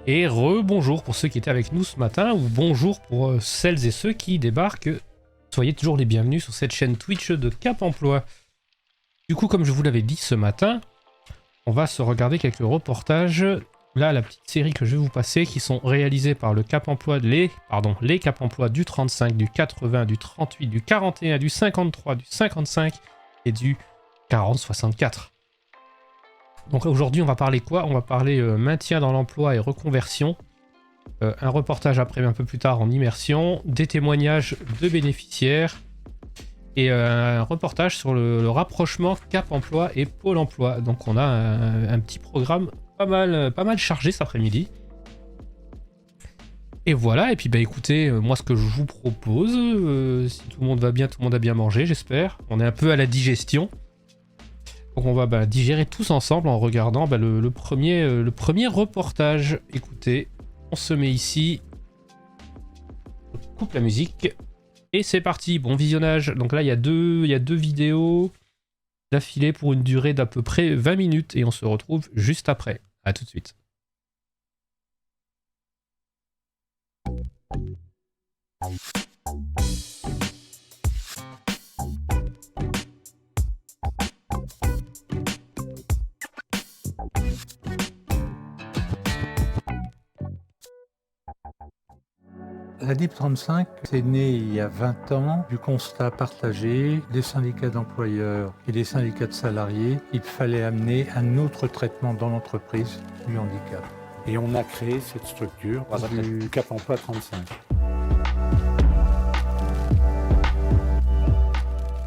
Et rebonjour pour ceux qui étaient avec nous ce matin, ou bonjour pour celles et ceux qui débarquent. Soyez toujours les bienvenus sur cette chaîne Twitch de Cap Emploi. Du coup, comme je vous l'avais dit ce matin, on va se regarder quelques reportages. Là, la petite série que je vais vous passer, qui sont réalisés par le Cap Emploi, les Cap Emploi du 35, du 80, du 38, du 41, du 53, du 55 et du 40-64. Donc aujourd'hui, on va parler quoi? On va parler maintien dans l'emploi et reconversion. Un reportage après un peu plus tard en immersion, des témoignages de bénéficiaires et un reportage sur le rapprochement Cap Emploi et Pôle Emploi. Donc on a un petit programme pas mal chargé cet après-midi. Et voilà, et puis bah écoutez, moi ce que je vous propose, si tout le monde va bien, tout le monde a bien mangé, j'espère. On est un peu à la digestion. Donc on va digérer tous ensemble en regardant le premier reportage. Écoutez, on se met ici, on coupe la musique et c'est parti. Bon visionnage. Donc là il y a deux vidéos d'affilée pour une durée d'à peu près 20 minutes et on se retrouve juste après. À tout de suite. La DIP 35, c'est né il y a 20 ans du constat partagé des syndicats d'employeurs et des syndicats de salariés qu'il fallait amener un autre traitement dans l'entreprise du handicap. Et on a créé cette structure du Cap Emploi 35.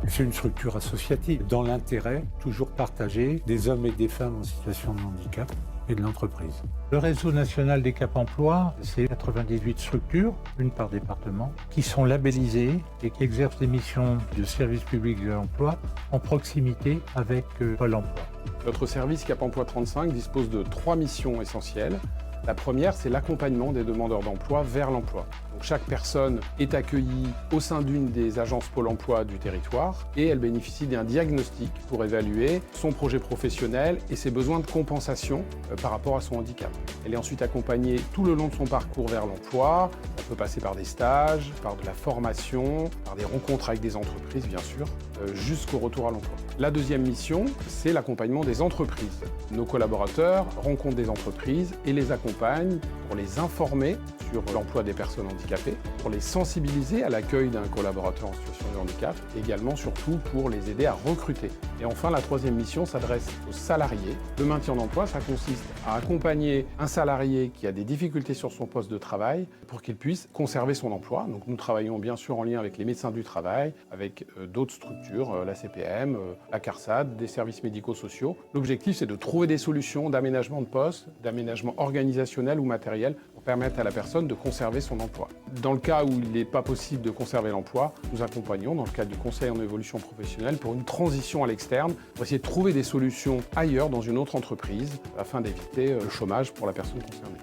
C'est une structure associative dans l'intérêt toujours partagé des hommes et des femmes en situation de handicap et de l'entreprise. Le réseau national des Cap Emploi, c'est 98 structures, une par département, qui sont labellisées et qui exercent des missions de service public de l'emploi en proximité avec Pôle Emploi. Notre service Cap Emploi 35 dispose de 3 missions essentielles. La première, c'est l'accompagnement des demandeurs d'emploi vers l'emploi. Donc, chaque personne est accueillie au sein d'une des agences Pôle Emploi du territoire et elle bénéficie d'un diagnostic pour évaluer son projet professionnel et ses besoins de compensation par rapport à son handicap. Elle est ensuite accompagnée tout le long de son parcours vers l'emploi. Ça peut passer par des stages, par de la formation, par des rencontres avec des entreprises, bien sûr, jusqu'au retour à l'emploi. La deuxième mission, c'est l'accompagnement des entreprises. Nos collaborateurs rencontrent des entreprises et les accompagnent pour les informer sur l'emploi des personnes handicapées, pour les sensibiliser à l'accueil d'un collaborateur en situation de handicap, et également surtout pour les aider à recruter. Et enfin, la troisième mission s'adresse aux salariés. Le maintien d'emploi, ça consiste à accompagner un salarié qui a des difficultés sur son poste de travail pour qu'il puisse conserver son emploi. Donc nous travaillons bien sûr en lien avec les médecins du travail, avec d'autres structures, la CPM, la CARSAT, des services médico-sociaux. L'objectif, c'est de trouver des solutions d'aménagement de poste, d'aménagement organisationnel ou matériel pour permettre à la personne de conserver son emploi. Dans le cas où il n'est pas possible de conserver l'emploi, nous accompagnons dans le cadre du conseil en évolution professionnelle pour une transition à l'externe, pour essayer de trouver des solutions ailleurs dans une autre entreprise afin d'éviter le chômage pour la personne concernée.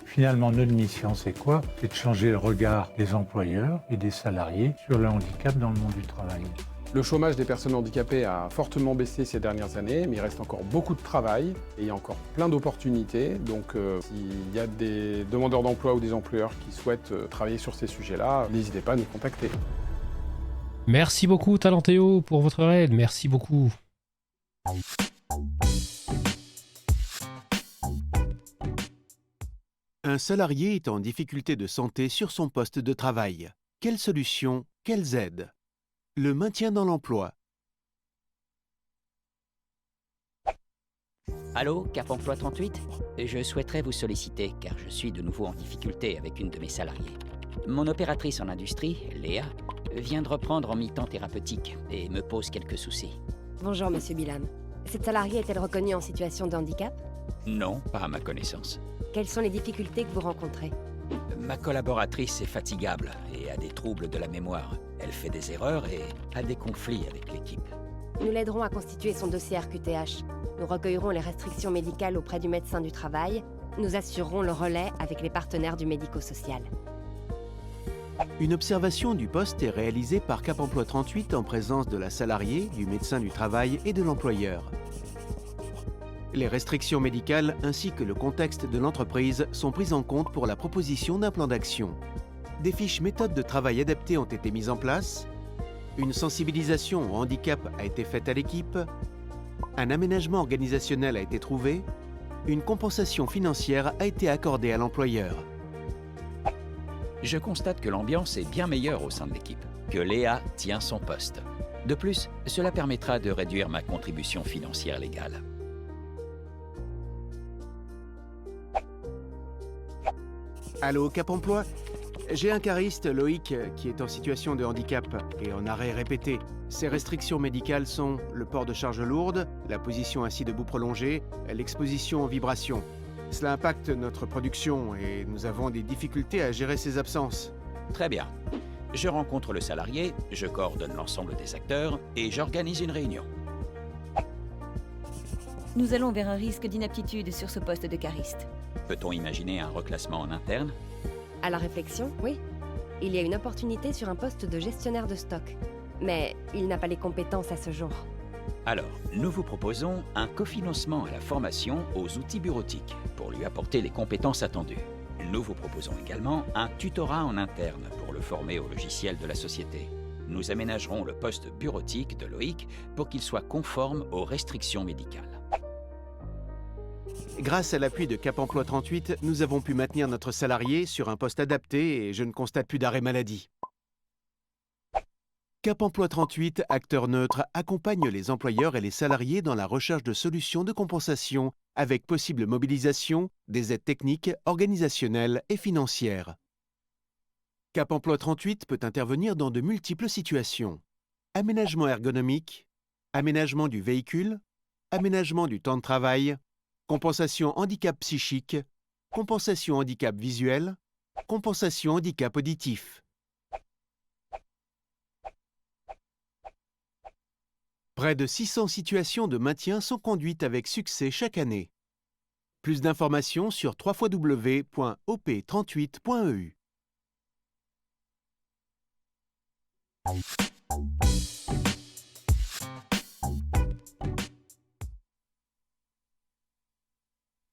Finalement, notre mission, c'est quoi? C'est de changer le regard des employeurs et des salariés sur le handicap dans le monde du travail. Le chômage des personnes handicapées a fortement baissé ces dernières années, mais il reste encore beaucoup de travail et il y a encore plein d'opportunités. Donc s'il y a des demandeurs d'emploi ou des employeurs qui souhaitent travailler sur ces sujets-là, n'hésitez pas à nous contacter. Merci beaucoup Talentéo pour votre aide, merci beaucoup. Un salarié est en difficulté de santé sur son poste de travail. Quelles solutions, quelles aides? Le maintien dans l'emploi. Allô, Cap Emploi 38 ? Je souhaiterais vous solliciter car je suis de nouveau en difficulté avec une de mes salariées. Mon opératrice en industrie, Léa, vient de reprendre en mi-temps thérapeutique et me pose quelques soucis. Bonjour, monsieur Bilam. Cette salariée est-elle reconnue en situation de handicap? Non, pas à ma connaissance. Quelles sont les difficultés que vous rencontrez? Ma collaboratrice est fatigable et a des troubles de la mémoire. Elle fait des erreurs et a des conflits avec l'équipe. Nous l'aiderons à constituer son dossier RQTH. Nous recueillerons les restrictions médicales auprès du médecin du travail. Nous assurerons le relais avec les partenaires du médico-social. Une observation du poste est réalisée par Cap Emploi 38 en présence de la salariée, du médecin du travail et de l'employeur. Les restrictions médicales ainsi que le contexte de l'entreprise sont prises en compte pour la proposition d'un plan d'action. Des fiches méthodes de travail adaptées ont été mises en place. Une sensibilisation au handicap a été faite à l'équipe. Un aménagement organisationnel a été trouvé. Une compensation financière a été accordée à l'employeur. Je constate que l'ambiance est bien meilleure au sein de l'équipe, que Léa tient son poste. De plus, cela permettra de réduire ma contribution financière légale. Allô, Cap Emploi? J'ai un cariste, Loïc, qui est en situation de handicap et en arrêt répété. Ses restrictions médicales sont le port de charges lourdes, la position assis debout prolongée, l'exposition aux vibrations. Cela impacte notre production et nous avons des difficultés à gérer ses absences. Très bien. Je rencontre le salarié, je coordonne l'ensemble des acteurs et j'organise une réunion. Nous allons vers un risque d'inaptitude sur ce poste de cariste. Peut-on imaginer un reclassement en interne? À la réflexion, oui. Il y a une opportunité sur un poste de gestionnaire de stock. Mais il n'a pas les compétences à ce jour. Alors, nous vous proposons un cofinancement à la formation aux outils bureautiques pour lui apporter les compétences attendues. Nous vous proposons également un tutorat en interne pour le former au logiciel de la société. Nous aménagerons le poste bureautique de Loïc pour qu'il soit conforme aux restrictions médicales. Grâce à l'appui de Cap Emploi 38, nous avons pu maintenir notre salarié sur un poste adapté et je ne constate plus d'arrêt maladie. Cap Emploi 38, acteur neutre, accompagne les employeurs et les salariés dans la recherche de solutions de compensation avec possible mobilisation des aides techniques, organisationnelles et financières. Cap Emploi 38 peut intervenir dans de multiples situations. Aménagement ergonomique, aménagement du véhicule, aménagement du temps de travail, compensation handicap psychique, compensation handicap visuel, compensation handicap auditif. Près de 600 situations de maintien sont conduites avec succès chaque année. Plus d'informations sur www.op38.eu.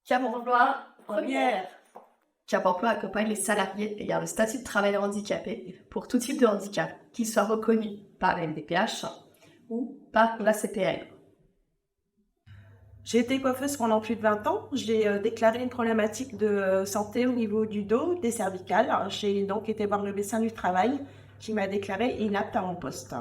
Cap Emploi, première. Cap Emploi accompagne les salariés ayant le statut de travailleur handicapé pour tout type de handicap, qu'il soit reconnu par la MDPH ou par la CPL. J'ai été coiffeuse pendant plus de 20 ans. J'ai déclaré une problématique de santé au niveau du dos, des cervicales. J'ai donc été voir le médecin du travail qui m'a déclaré inapte à mon poste.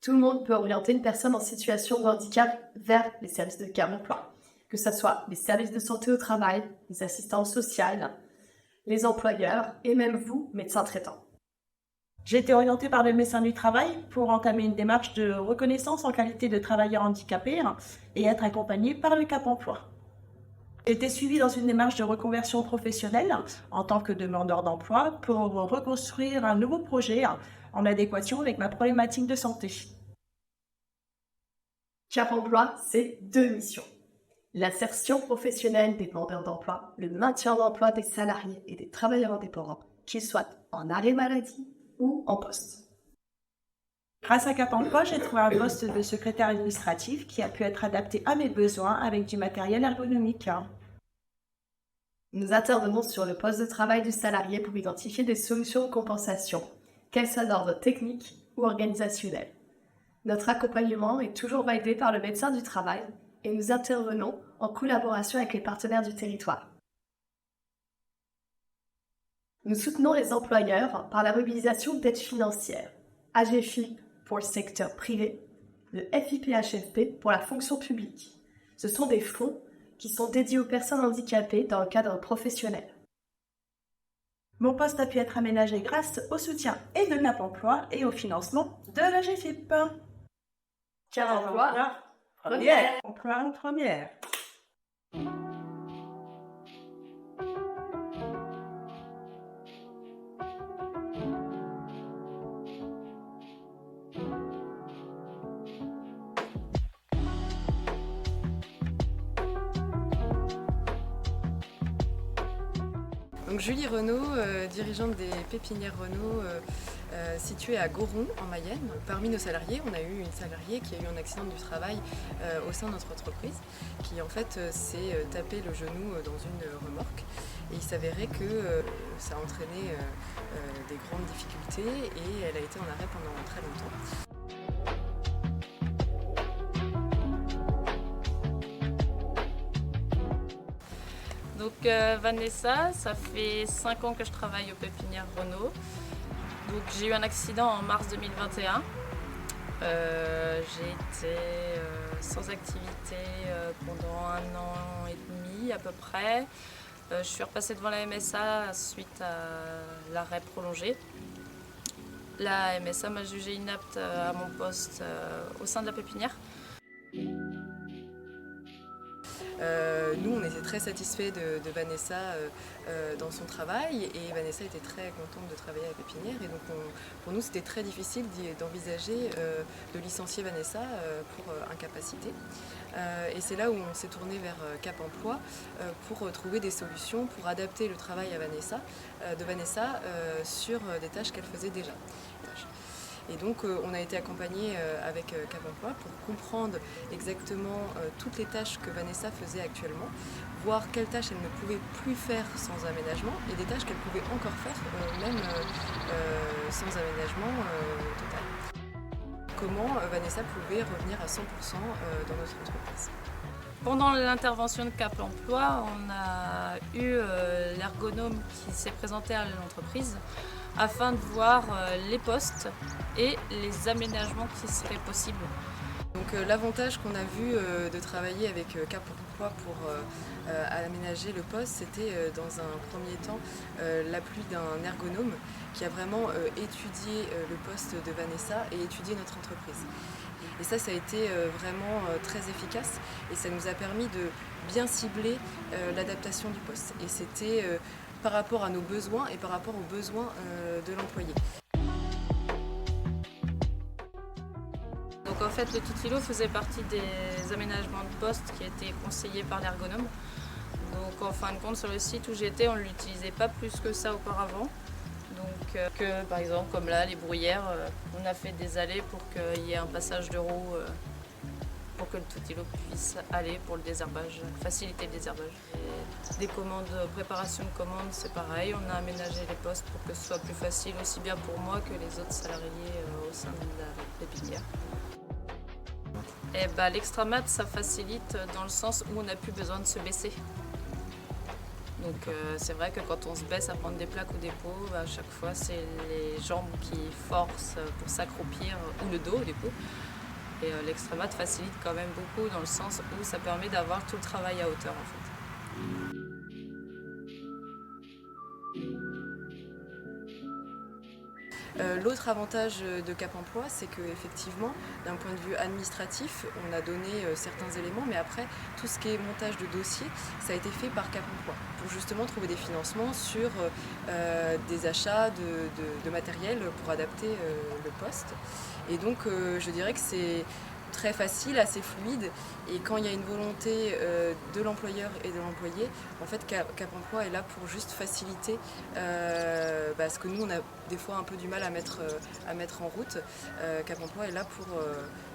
Tout le monde peut orienter une personne en situation de handicap vers les services de Cap Emploi, que ce soit les services de santé au travail, les assistantes sociales, les employeurs et même vous, médecins traitants. J'ai été orientée par le médecin du travail pour entamer une démarche de reconnaissance en qualité de travailleur handicapé et être accompagnée par le Cap Emploi. J'ai été suivie dans une démarche de reconversion professionnelle en tant que demandeur d'emploi pour reconstruire un nouveau projet en adéquation avec ma problématique de santé. Cap Emploi, c'est 2 missions. L'insertion professionnelle des demandeurs d'emploi, le maintien d'emploi des salariés et des travailleurs indépendants, qu'ils soient en arrêt maladie ou en poste. Grâce à Cap Emploi, j'ai trouvé un poste de secrétaire administratif qui a pu être adapté à mes besoins avec du matériel ergonomique. Nous intervenons sur le poste de travail du salarié pour identifier des solutions de compensation, qu'elles soient d'ordre technique ou organisationnel. Notre accompagnement est toujours validé par le médecin du travail et nous intervenons en collaboration avec les partenaires du territoire. Nous soutenons les employeurs par la mobilisation d'aides financières, AGFIP pour le secteur privé, le FIPHFP pour la fonction publique. Ce sont des fonds qui sont dédiés aux personnes handicapées dans le cadre professionnel. Mon poste a pu être aménagé grâce au soutien et de Cap Emploi et au financement de la GFIP. Cap Emploi, première. Emploi première. Donc Julie Renaud, dirigeante des pépinières Renaud situées à Goron en Mayenne. Parmi nos salariés, on a eu une salariée qui a eu un accident du travail au sein de notre entreprise, qui en fait s'est tapé le genou dans une remorque. Et il s'avérait que ça a entraîné des grandes difficultés et elle a été en arrêt pendant très longtemps. Donc Vanessa, ça fait 5 ans que je travaille aux pépinières Renaud. Donc j'ai eu un accident en mars 2021. J'ai été sans activité pendant 1 an et demi à peu près. Je suis repassée devant la MSA suite à l'arrêt prolongé. La MSA m'a jugée inapte à mon poste au sein de la pépinière. Nous, on était très satisfaits de Vanessa dans son travail et Vanessa était très contente de travailler à la pépinière. Et donc, pour nous, c'était très difficile d'envisager de licencier Vanessa pour incapacité. Et c'est là où on s'est tourné vers Cap Emploi pour trouver des solutions pour adapter le travail de Vanessa sur des tâches qu'elle faisait déjà. Et donc on a été accompagné avec Cap Emploi pour comprendre exactement toutes les tâches que Vanessa faisait actuellement, voir quelles tâches elle ne pouvait plus faire sans aménagement et des tâches qu'elle pouvait encore faire même sans aménagement total. Comment Vanessa pouvait revenir à 100% dans notre entreprise. Pendant l'intervention de Cap Emploi, on a eu l'ergonome qui s'est présenté à l'entreprise afin de voir les postes et les aménagements qui seraient possibles. Donc l'avantage qu'on a vu de travailler avec Cap Emploi pour aménager le poste, c'était dans un premier temps l'appui d'un ergonome qui a vraiment étudié le poste de Vanessa et étudié notre entreprise. Et ça a été vraiment très efficace et ça nous a permis de bien cibler l'adaptation du poste. Et c'était par rapport à nos besoins et par rapport aux besoins de l'employé. Donc en fait, le Tutilo faisait partie des aménagements de poste qui étaient conseillés par l'ergonome. Donc en fin de compte, sur le site où j'étais, on ne l'utilisait pas plus que ça auparavant. Donc que par exemple, comme là, les bruyères, on a fait des allées pour qu'il y ait un passage de roue pour que le Tutilo puisse aller pour le désherbage, faciliter le désherbage. Et des commandes, préparation de commandes, c'est pareil. On a aménagé les postes pour que ce soit plus facile, aussi bien pour moi que les autres salariés au sein de la pépinière. Et l'extramat, ça facilite dans le sens où on n'a plus besoin de se baisser. Donc c'est vrai que quand on se baisse à prendre des plaques ou des pots, à chaque fois c'est les jambes qui forcent pour s'accroupir, ou le dos du coup. Et l'extramat facilite quand même beaucoup dans le sens où ça permet d'avoir tout le travail à hauteur en fait. L'autre avantage de Cap Emploi, c'est qu'effectivement, d'un point de vue administratif, on a donné certains éléments, mais après, tout ce qui est montage de dossier, ça a été fait par Cap Emploi, pour justement trouver des financements sur des achats de matériel pour adapter le poste. Et donc, je dirais que c'est très facile, assez fluide, et quand il y a une volonté de l'employeur et de l'employé, en fait Cap Emploi est là pour juste faciliter ce que nous on a des fois un peu du mal à mettre en route. Cap Emploi est là pour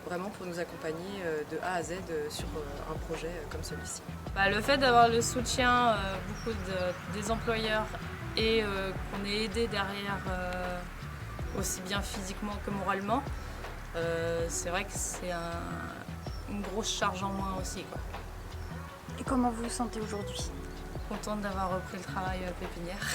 vraiment pour nous accompagner de A à Z sur un projet comme celui-ci. Le fait d'avoir le soutien beaucoup des employeurs et qu'on est aidé derrière aussi bien physiquement que moralement, c'est vrai que c'est une grosse charge en moins aussi, quoi. Et comment vous vous sentez aujourd'hui? Contente d'avoir repris le travail pépinière.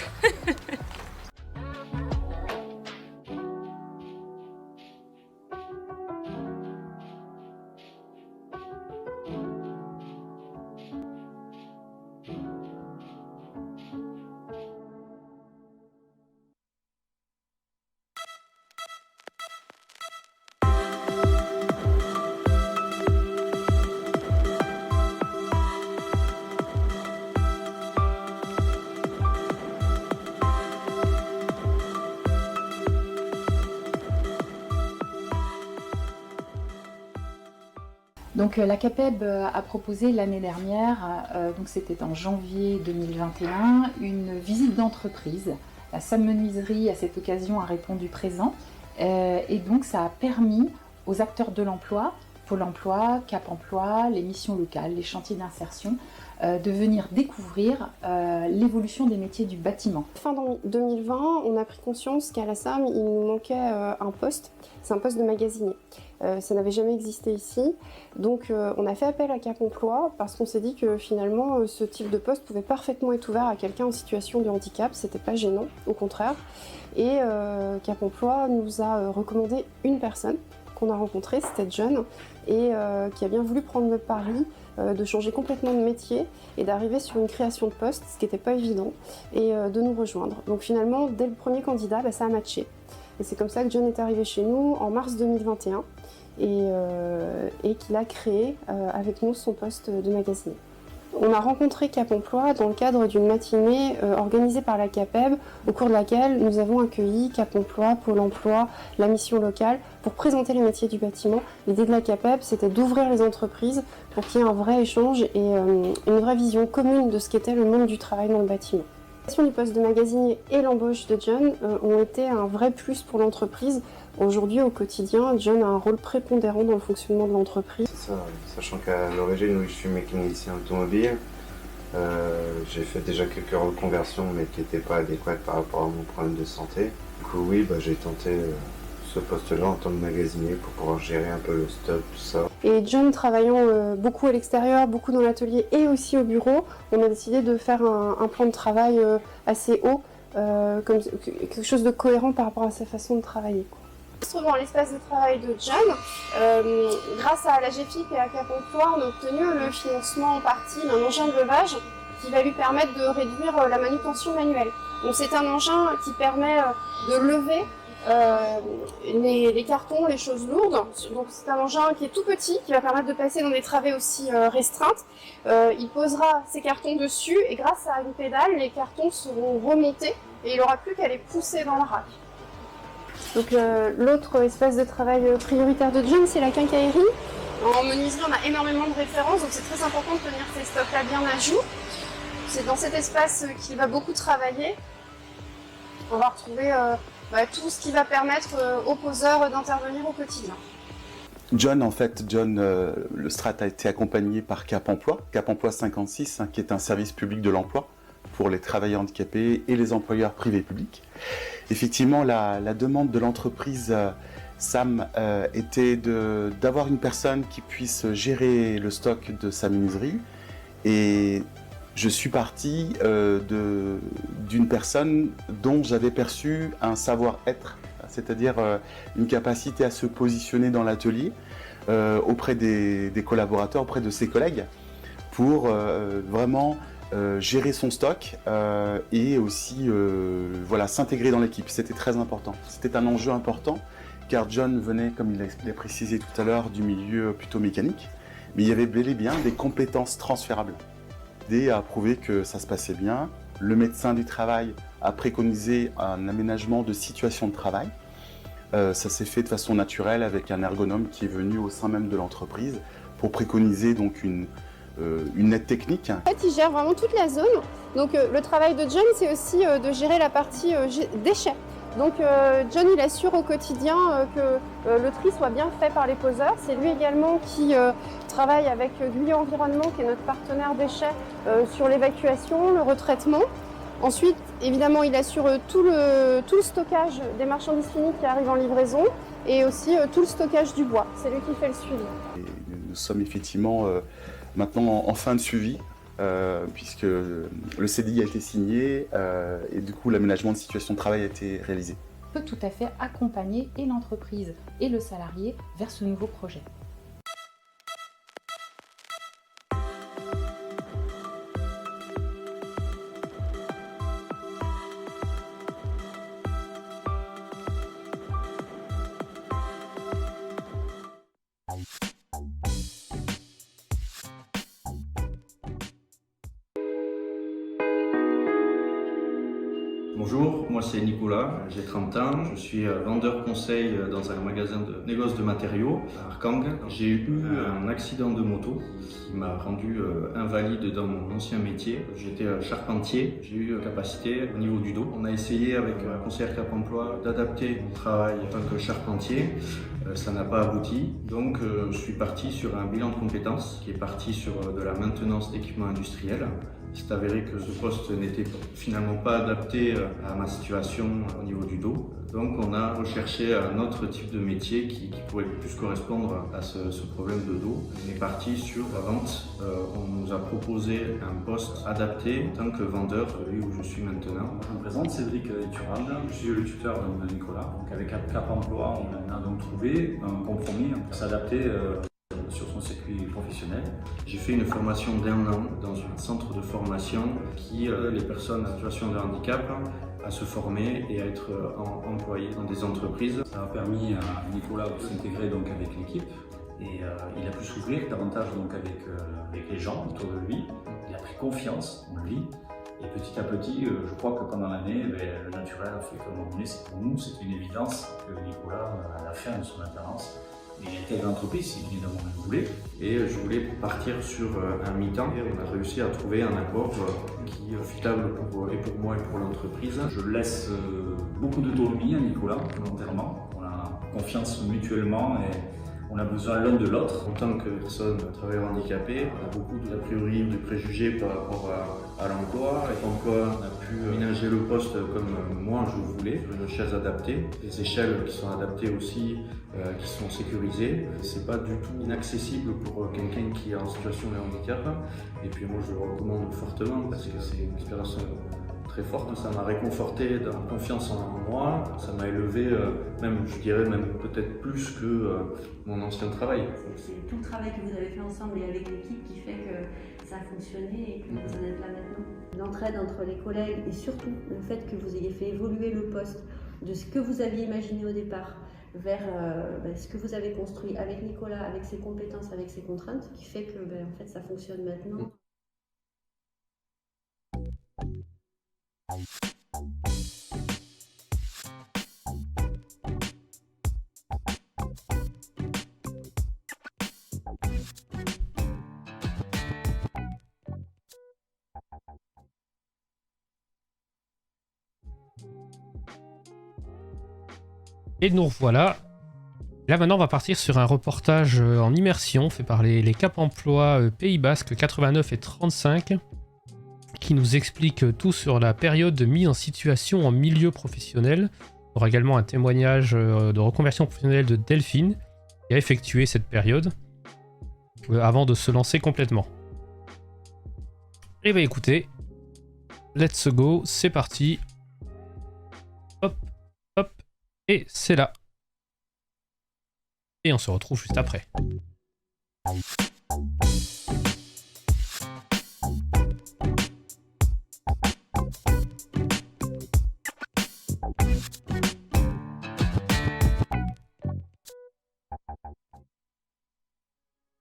Donc la CAPEB a proposé l'année dernière, donc c'était en janvier 2021, une visite d'entreprise. La Sam Menuiserie à cette occasion a répondu présent et donc ça a permis aux acteurs de l'emploi, Pôle emploi, Cap emploi, les missions locales, les chantiers d'insertion, de venir découvrir l'évolution des métiers du bâtiment. Fin 2020, on a pris conscience qu'à la SAM, il nous manquait un poste, c'est un poste de magasinier. Ça n'avait jamais existé ici, donc on a fait appel à Cap emploi parce qu'on s'est dit que finalement ce type de poste pouvait parfaitement être ouvert à quelqu'un en situation de handicap, c'était pas gênant, au contraire. Et Cap emploi nous a recommandé une personne qu'on a rencontrée, c'était John, et qui a bien voulu prendre le pari de changer complètement de métier et d'arriver sur une création de poste, ce qui n'était pas évident, et de nous rejoindre. Donc finalement, dès le premier candidat, ça a matché. Et c'est comme ça que John est arrivé chez nous en mars 2021 et qu'il a créé avec nous son poste de magasinier. On a rencontré Cap emploi dans le cadre d'une matinée organisée par la CAPEB, au cours de laquelle nous avons accueilli Cap emploi, Pôle emploi, la mission locale, pour présenter les métiers du bâtiment. L'idée de la CAPEB, c'était d'ouvrir les entreprises pour qu'il y ait un vrai échange et une vraie vision commune de ce qu'était le monde du travail dans le bâtiment. La création du poste de magasinier et l'embauche de John ont été un vrai plus pour l'entreprise. Aujourd'hui, au quotidien, John a un rôle prépondérant dans le fonctionnement de l'entreprise. C'est ça, sachant qu'à l'origine, oui, je suis mécanicien automobile. J'ai fait déjà quelques reconversions, mais qui n'étaient pas adéquates par rapport à mon problème de santé. Du coup, oui, j'ai tenté ce poste-là en tant que magasinier pour pouvoir gérer un peu le stock, tout ça. Et John travaillant beaucoup à l'extérieur, beaucoup dans l'atelier et aussi au bureau, on a décidé de faire un plan de travail assez haut, comme quelque chose de cohérent par rapport à sa façon de travailler. On se trouve dans l'espace de travail de John. Grâce à la GFIP et à Cap emploi, on a obtenu le financement en partie d'un engin de levage qui va lui permettre de réduire la manutention manuelle. Donc c'est un engin qui permet de lever les cartons, les choses lourdes. Donc c'est un engin qui est tout petit, qui va permettre de passer dans des travées aussi restreintes. Il posera ses cartons dessus et grâce à une pédale, les cartons seront remontés et il n'aura plus qu'à les pousser dans la rack. Donc l'autre espace de travail prioritaire de John, c'est la quincaillerie. En menuiserie, on a énormément de références, donc c'est très important de tenir ces stocks-là bien à jour. C'est dans cet espace qu'il va beaucoup travailler. On va retrouver tout ce qui va permettre aux poseurs d'intervenir au quotidien. John, le Strat a été accompagné par Cap emploi 56, qui est un service public de l'emploi pour les travailleurs handicapés et les employeurs privés publics. Effectivement, la demande de l'entreprise SAM était d'avoir une personne qui puisse gérer le stock de sa menuiserie, et je suis parti d'une personne dont j'avais perçu un savoir-être, c'est-à-dire une capacité à se positionner dans l'atelier auprès des collaborateurs, auprès de ses collègues, pour vraiment gérer son stock et aussi s'intégrer dans l'équipe. C'était très important. C'était un enjeu important car John venait, comme il l'a précisé tout à l'heure, du milieu plutôt mécanique, mais il y avait bel et bien des compétences transférables. L'idée a prouvé que ça se passait bien. Le médecin du travail a préconisé un aménagement de situation de travail. Ça s'est fait de façon naturelle avec un ergonome qui est venu au sein même de l'entreprise pour préconiser donc une aide technique. En fait, il gère vraiment toute la zone. Donc le travail de John, c'est aussi de gérer la partie déchets. Donc John, il assure au quotidien que le tri soit bien fait par les poseurs. C'est lui également qui travaille avec Guyot Environnement, qui est notre partenaire déchets, sur l'évacuation, le retraitement. Ensuite, évidemment, il assure tout le stockage des marchandises finies qui arrivent en livraison et aussi tout le stockage du bois. C'est lui qui fait le suivi. Et nous sommes effectivement maintenant en fin de suivi, puisque le CDI a été signé et du coup l'aménagement de situation de travail a été réalisé. On peut tout à fait accompagner et l'entreprise et le salarié vers ce nouveau projet. Bonjour, Bonjour, moi c'est Nicolas, j'ai 30 ans, je suis vendeur conseil dans un magasin de négoce de matériaux à Arkang. J'ai eu un accident de moto qui m'a rendu invalide dans mon ancien métier. J'étais charpentier, j'ai eu capacité au niveau du dos. On a essayé avec la conseillère Cap Emploi d'adapter mon travail en tant que charpentier. Ça n'a pas abouti, donc je suis parti sur un bilan de compétences qui est parti sur de la maintenance d'équipements industriels. Il s'est avéré que ce poste n'était finalement pas adapté à ma situation au niveau du dos. Donc on a recherché un autre type de métier qui pourrait plus correspondre à ce problème de dos. On est parti sur la vente. On nous a proposé un poste adapté en tant que vendeur, celui où je suis maintenant. Je me présente, Cédric Turand, je suis le tuteur de Nicolas. Donc avec Cap Emploi, on a donc trouvé un compromis pour s'adapter sur son circuit professionnel. J'ai fait une formation d'1 an dans un centre de formation qui aide les personnes en situation de handicap à se former et à être employés dans des entreprises. Ça a permis à Nicolas de s'intégrer donc avec l'équipe et il a pu s'ouvrir davantage donc avec les gens autour de lui. Il a pris confiance en lui et petit à petit, je crois que pendant l'année, le naturel a fait qu'à un moment donné, pour nous, c'est une évidence que Nicolas, à la fin de son alternance, il intègre l'entreprise, évidemment, il voulait. Et je voulais partir sur un mi-temps et on a réussi à trouver un accord qui est fitable pour moi et pour l'entreprise. Je laisse beaucoup d'autonomie à Nicolas, volontairement. On a confiance mutuellement et on a besoin l'un de l'autre. En tant que personne travailleur handicapé, on a beaucoup d'a priori, de préjugés par rapport à l'emploi. Et comme quoi on a pu ménager le poste comme moi je voulais, sur une chaise adaptée, des échelles qui sont adaptées aussi, qui sont sécurisées. C'est pas du tout inaccessible pour quelqu'un qui est en situation de handicap. Et puis moi je le recommande fortement parce que c'est une expérience très forte. Ça m'a réconforté dans la confiance en moi. Ça m'a élevé, même je dirais même peut-être plus que mon ancien travail. C'est tout le travail que vous avez fait ensemble et avec l'équipe qui fait que ça a fonctionné et que vous en êtes là maintenant. L'entraide entre les collègues et surtout le fait que vous ayez fait évoluer le poste de ce que vous aviez imaginé au départ vers ce que vous avez construit avec Nicolas, avec ses compétences, avec ses contraintes, qui fait que en fait, ça fonctionne maintenant. Et nous revoilà. Là maintenant on va partir sur un reportage en immersion fait par les Cap Emploi Pays Basque 89 et 35 qui nous explique tout sur la période de mise en situation en milieu professionnel. On aura également un témoignage de reconversion professionnelle de Delphine qui a effectué cette période avant de se lancer complètement. Et bien écoutez, let's go, c'est parti. Hop, hop, et c'est là. Et on se retrouve juste après.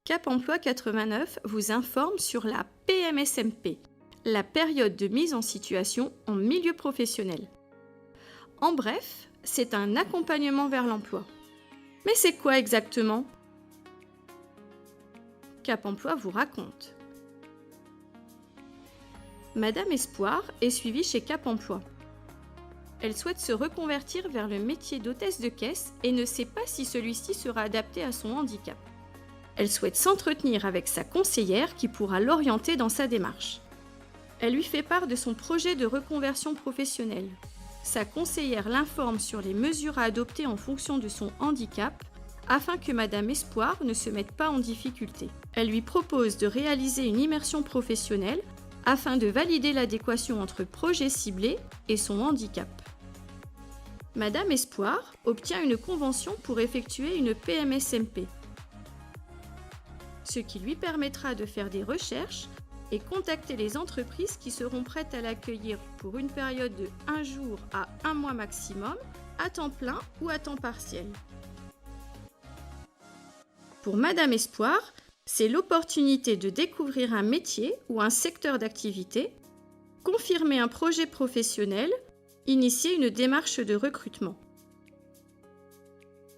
Cap Emploi 89 vous informe sur la PMSMP, la période de mise en situation en milieu professionnel. En bref, c'est un accompagnement vers l'emploi. Mais c'est quoi exactement ? Cap Emploi vous raconte. Madame Espoir est suivie chez Cap Emploi. Elle souhaite se reconvertir vers le métier d'hôtesse de caisse et ne sait pas si celui-ci sera adapté à son handicap. Elle souhaite s'entretenir avec sa conseillère qui pourra l'orienter dans sa démarche. Elle lui fait part de son projet de reconversion professionnelle. Sa conseillère l'informe sur les mesures à adopter en fonction de son handicap afin que Madame Espoir ne se mette pas en difficulté. Elle lui propose de réaliser une immersion professionnelle afin de valider l'adéquation entre projet ciblé et son handicap. Madame Espoir obtient une convention pour effectuer une PMSMP, ce qui lui permettra de faire des recherches et contacter les entreprises qui seront prêtes à l'accueillir pour une période de 1 jour à 1 mois maximum, à temps plein ou à temps partiel. Pour Madame Espoir, c'est l'opportunité de découvrir un métier ou un secteur d'activité, confirmer un projet professionnel initier une démarche de recrutement.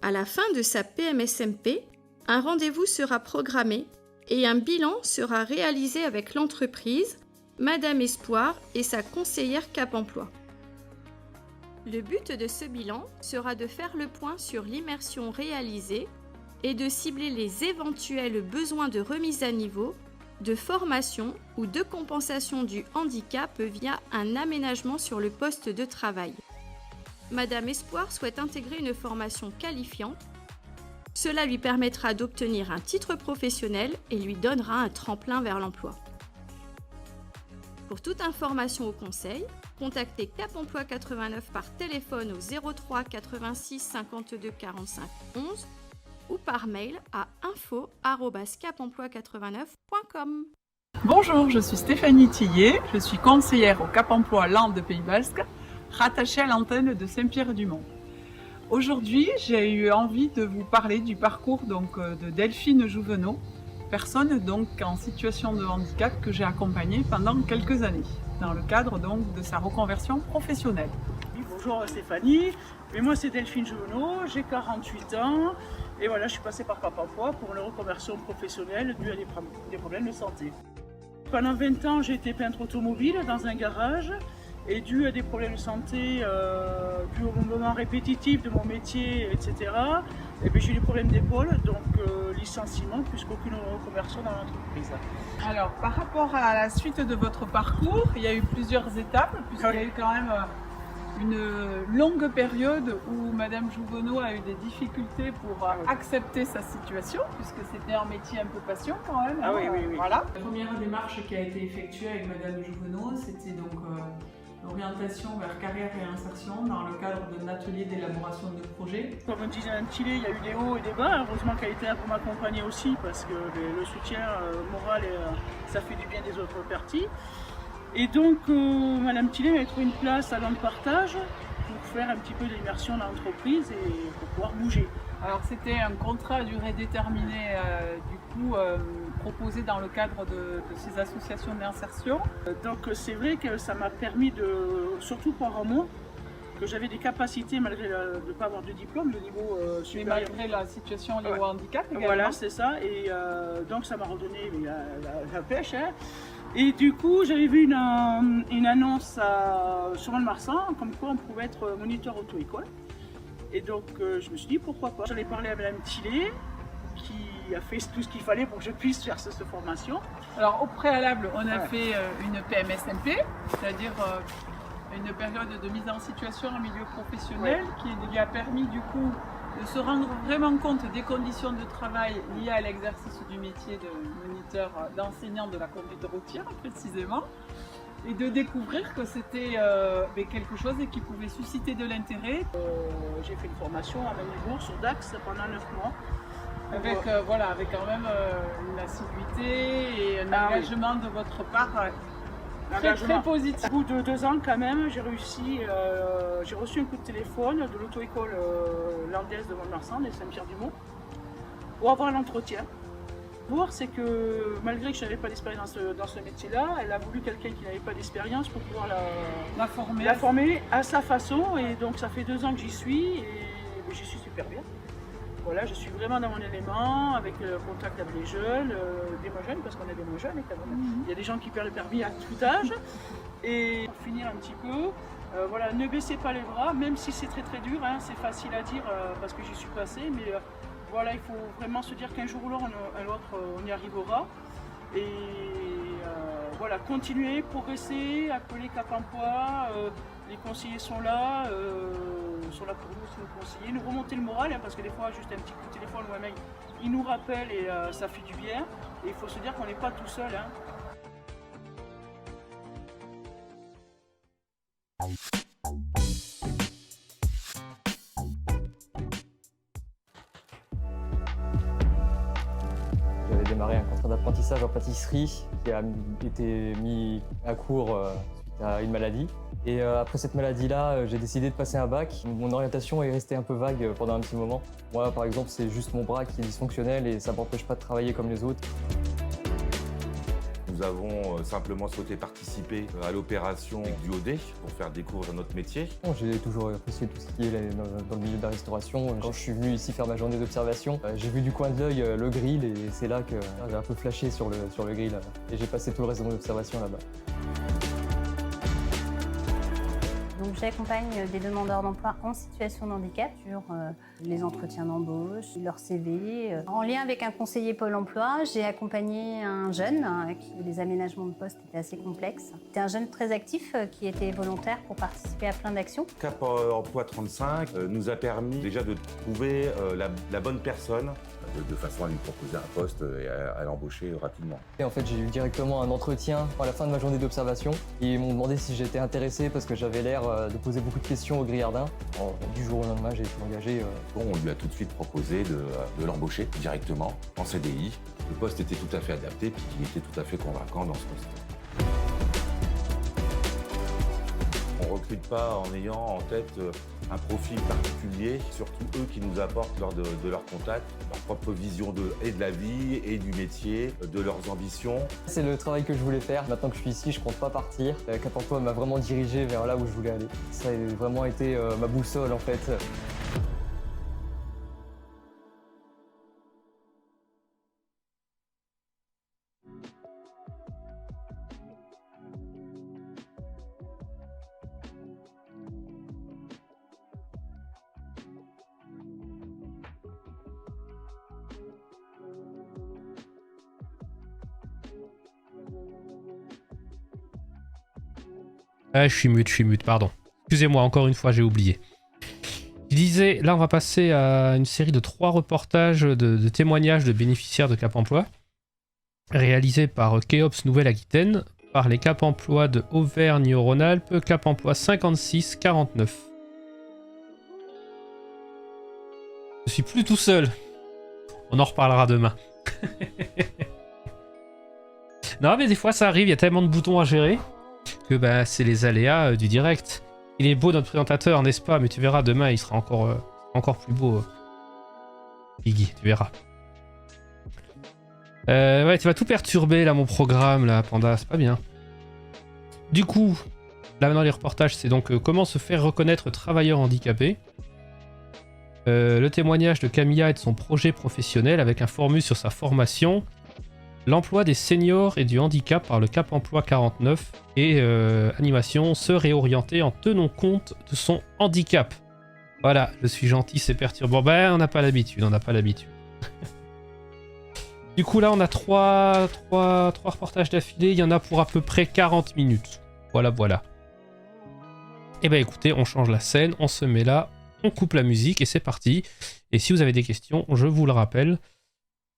À la fin de sa PMSMP, un rendez-vous sera programmé et un bilan sera réalisé avec l'entreprise, Madame Espoir et sa conseillère Cap Emploi. Le but de ce bilan sera de faire le point sur l'immersion réalisée et de cibler les éventuels besoins de remise à niveau, de formation ou de compensation du handicap via un aménagement sur le poste de travail. Madame Espoir souhaite intégrer une formation qualifiante. Cela lui permettra d'obtenir un titre professionnel et lui donnera un tremplin vers l'emploi. Pour toute information ou conseil, contactez Cap Emploi 89 par téléphone au 03 86 52 45 11 ou par mail à info@capemploi89.com. Bonjour, je suis Stéphanie Tillet, je suis conseillère au Cap Emploi Landes Pays Basque, rattachée à l'antenne de Saint-Pierre-du-Mont. Aujourd'hui, j'ai eu envie de vous parler du parcours de Delphine Jouvenot, personne en situation de handicap que j'ai accompagnée pendant quelques années, dans le cadre de sa reconversion professionnelle. Bonjour Stéphanie, mais moi c'est Delphine Jouvenot, j'ai 48 ans et voilà, je suis passée par Cap Emploi pour une reconversion professionnelle due à des problèmes de santé. Pendant 20 ans, j'ai été peintre automobile dans un garage et dû à des problèmes de santé, dû au moment répétitif de mon métier, etc., j'ai eu des problèmes d'épaule, donc licenciement, puisqu'aucune reconversion dans l'entreprise. Alors, par rapport à la suite de votre parcours, il y a eu plusieurs étapes, puisqu'il y a eu quand même une longue période où Madame Jouvenot a eu des difficultés pour accepter sa situation, puisque c'était un métier un peu passion quand même. Ah oui. Voilà. La première démarche qui a été effectuée avec Madame Jouvenot, c'était donc l'orientation vers carrière et insertion dans le cadre d'un atelier d'élaboration de projet. Comme disait Madame Tillet, il y a eu des hauts et des bas. Heureusement qu'elle était là pour m'accompagner aussi, parce que le soutien moral, ça fait du bien des autres parties. Et donc, Madame Tillet m'a trouvé une place à Landes Partage pour faire un petit peu d'immersion dans l'entreprise et pour pouvoir bouger. Alors c'était un contrat à durée déterminée, proposé dans le cadre de ces associations d'insertion. Donc c'est vrai que ça m'a permis surtout pour un mois, que j'avais des capacités malgré de ne pas avoir de diplôme, de niveau supérieur. Mais malgré la situation liée au handicap également. Voilà, c'est ça. Et donc ça m'a redonné la pêche. Hein. Et du coup, j'avais vu une annonce sur Mont-de-Marsan, comme quoi on pouvait être moniteur auto-école. Et donc je me suis dit pourquoi pas. J'en ai parlé à Madame Tillet, qui a fait tout ce qu'il fallait pour que je puisse faire cette formation. Alors au préalable, on a fait une PMSMP, c'est-à-dire une période de mise en situation en milieu professionnel, qui lui a permis du coup de se rendre vraiment compte des conditions de travail liées à l'exercice du métier de moniteur, d'enseignant de la conduite routière précisément, et de découvrir que c'était quelque chose qui pouvait susciter de l'intérêt. J'ai fait une formation à même niveau sur Dax pendant 9 mois. Avec quand même une assiduité et un engagement de votre part très positif. Au bout de 2 ans quand même, j'ai reçu un coup de téléphone de l'auto-école landaise de Mont-de-Marsan et Saint-Pierre-du-Mont pour avoir l'entretien. Voir, c'est que malgré que je n'avais pas d'expérience dans ce métier-là, elle a voulu quelqu'un qui n'avait pas d'expérience pour pouvoir la former à sa façon. Et donc ça fait 2 ans que j'y suis et j'y suis super bien. Voilà, je suis vraiment dans mon élément, avec le contact avec les jeunes, des moins jeunes, parce qu'on a des moins jeunes quand même. Il y a des gens qui perdent le permis à tout âge. Et pour finir un petit peu, voilà, ne baissez pas les bras, même si c'est très très dur, hein, c'est facile à dire parce que j'y suis passée, mais voilà, il faut vraiment se dire qu'un jour ou l'autre, on y arrivera. Et voilà, continuer, progresser, appeler Cap Emploi, les conseillers sont là pour nous conseiller, nous remonter le moral, hein, parce que des fois, juste un petit coup de téléphone ou un mail, ils nous rappellent et ça fait du bien. Et il faut se dire qu'on n'est pas tout seul. Hein. J'avais démarré un contrat d'apprentissage en pâtisserie qui a été mis à court suite à une maladie. Et après cette maladie-là, j'ai décidé de passer un bac. Mon orientation est restée un peu vague pendant un petit moment. Moi, par exemple, c'est juste mon bras qui est dysfonctionnel et ça ne m'empêche pas de travailler comme les autres. Nous avons simplement souhaité participer à l'opération du OD pour faire découvrir notre métier. J'ai toujours apprécié tout ce qui est dans le milieu de la restauration. Quand je suis venu ici faire ma journée d'observation, j'ai vu du coin de l'œil le grill et c'est là que j'ai un peu flashé sur le grill. Et j'ai passé tout le reste de mon observation là-bas. Donc j'accompagne des demandeurs d'emploi en situation de handicap sur les entretiens d'embauche, leur CV. En lien avec un conseiller Pôle emploi, j'ai accompagné un jeune qui les aménagements de poste étaient assez complexes. C'était un jeune très actif qui était volontaire pour participer à plein d'actions. Cap Emploi 35 nous a permis déjà de trouver la bonne personne de façon à lui proposer un poste et à l'embaucher rapidement. Et en fait, j'ai eu directement un entretien à la fin de ma journée d'observation. Ils m'ont demandé si j'étais intéressé parce que j'avais l'air de poser beaucoup de questions au grillardin. Du jour au lendemain, j'ai été engagé. Bon, on lui a tout de suite proposé de l'embaucher directement en CDI. Le poste était tout à fait adapté puis il était tout à fait convaincant dans ce poste. On ne recrute pas en ayant en tête un profil particulier, surtout eux qui nous apportent lors de leur contact leur propre vision de la vie et du métier, de leurs ambitions. C'est le travail que je voulais faire. Maintenant que je suis ici, je ne compte pas partir. Cap Emploi m'a vraiment dirigé vers là où je voulais aller. Ça a vraiment été ma boussole en fait. Je suis mute, pardon. Excusez-moi, encore une fois, j'ai oublié. Je disais, là, on va passer à une série de 3 reportages de témoignages de bénéficiaires de Cap Emploi, réalisés par Keops Nouvelle-Aquitaine, par les Cap Emploi de Auvergne-Rhône-Alpes, Cap Emploi 56-49. Je suis plus tout seul. On en reparlera demain. Non, mais des fois, ça arrive, il y a tellement de boutons à gérer que bah, c'est les aléas du direct. Il est beau notre présentateur, n'est-ce pas? Mais tu verras, demain il sera encore plus beau. Piggy, tu verras. Ouais, tu vas tout perturber là, mon programme, là, Panda, c'est pas bien. Du coup, là maintenant les reportages, c'est donc comment se faire reconnaître travailleur handicapé. Le témoignage de Camilla et de son projet professionnel avec un formus sur sa formation. L'emploi des seniors et du handicap par le Cap Emploi 49 et animation se réorienter en tenant compte de son handicap. Voilà, je suis gentil, c'est perturbant. Ben, on n'a pas l'habitude, Du coup, là, on a 3 reportages d'affilée. Il y en a pour à peu près 40 minutes. Voilà. Et ben écoutez, on change la scène, on se met là, on coupe la musique et c'est parti. Et si vous avez des questions, je vous le rappelle,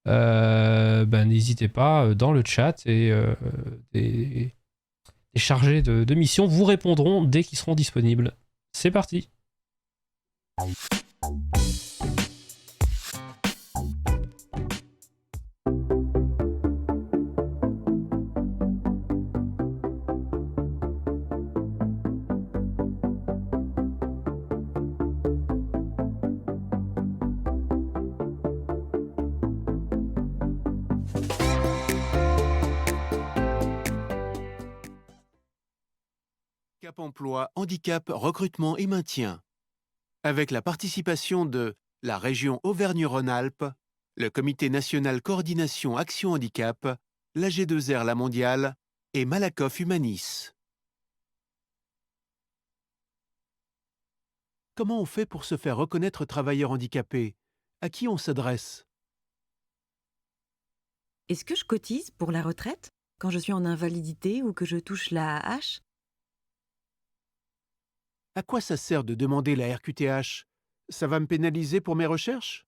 n'hésitez pas dans le chat et des chargés de mission vous répondront dès qu'ils seront disponibles. C'est parti. Cap Emploi, handicap, recrutement et maintien. Avec la participation de la région Auvergne-Rhône-Alpes, le Comité national coordination action handicap, l'AG2R La Mondiale et Malakoff Humanis. Comment on fait pour se faire reconnaître travailleur handicapé? À qui on s'adresse? Est-ce que je cotise pour la retraite quand je suis en invalidité ou que je touche la hache? À quoi ça sert de demander la RQTH? Ça va me pénaliser pour mes recherches?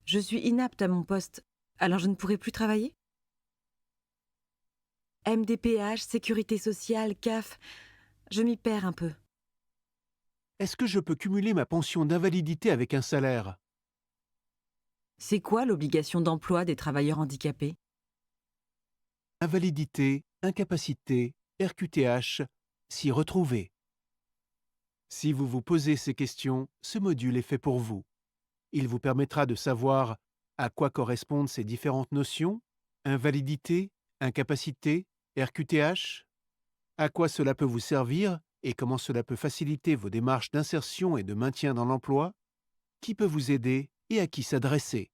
Je suis inapte à mon poste, alors je ne pourrai plus travailler? MDPH, Sécurité sociale, CAF, je m'y perds un peu. Est-ce que je peux cumuler ma pension d'invalidité avec un salaire? C'est quoi l'obligation d'emploi des travailleurs handicapés? Invalidité, incapacité, RQTH, s'y retrouver. Si vous vous posez ces questions, ce module est fait pour vous. Il vous permettra de savoir à quoi correspondent ces différentes notions, Invalidité, incapacité, RQTH? À quoi cela peut vous servir et comment cela peut faciliter vos démarches d'insertion et de maintien dans l'emploi? Qui peut vous aider et à qui s'adresser?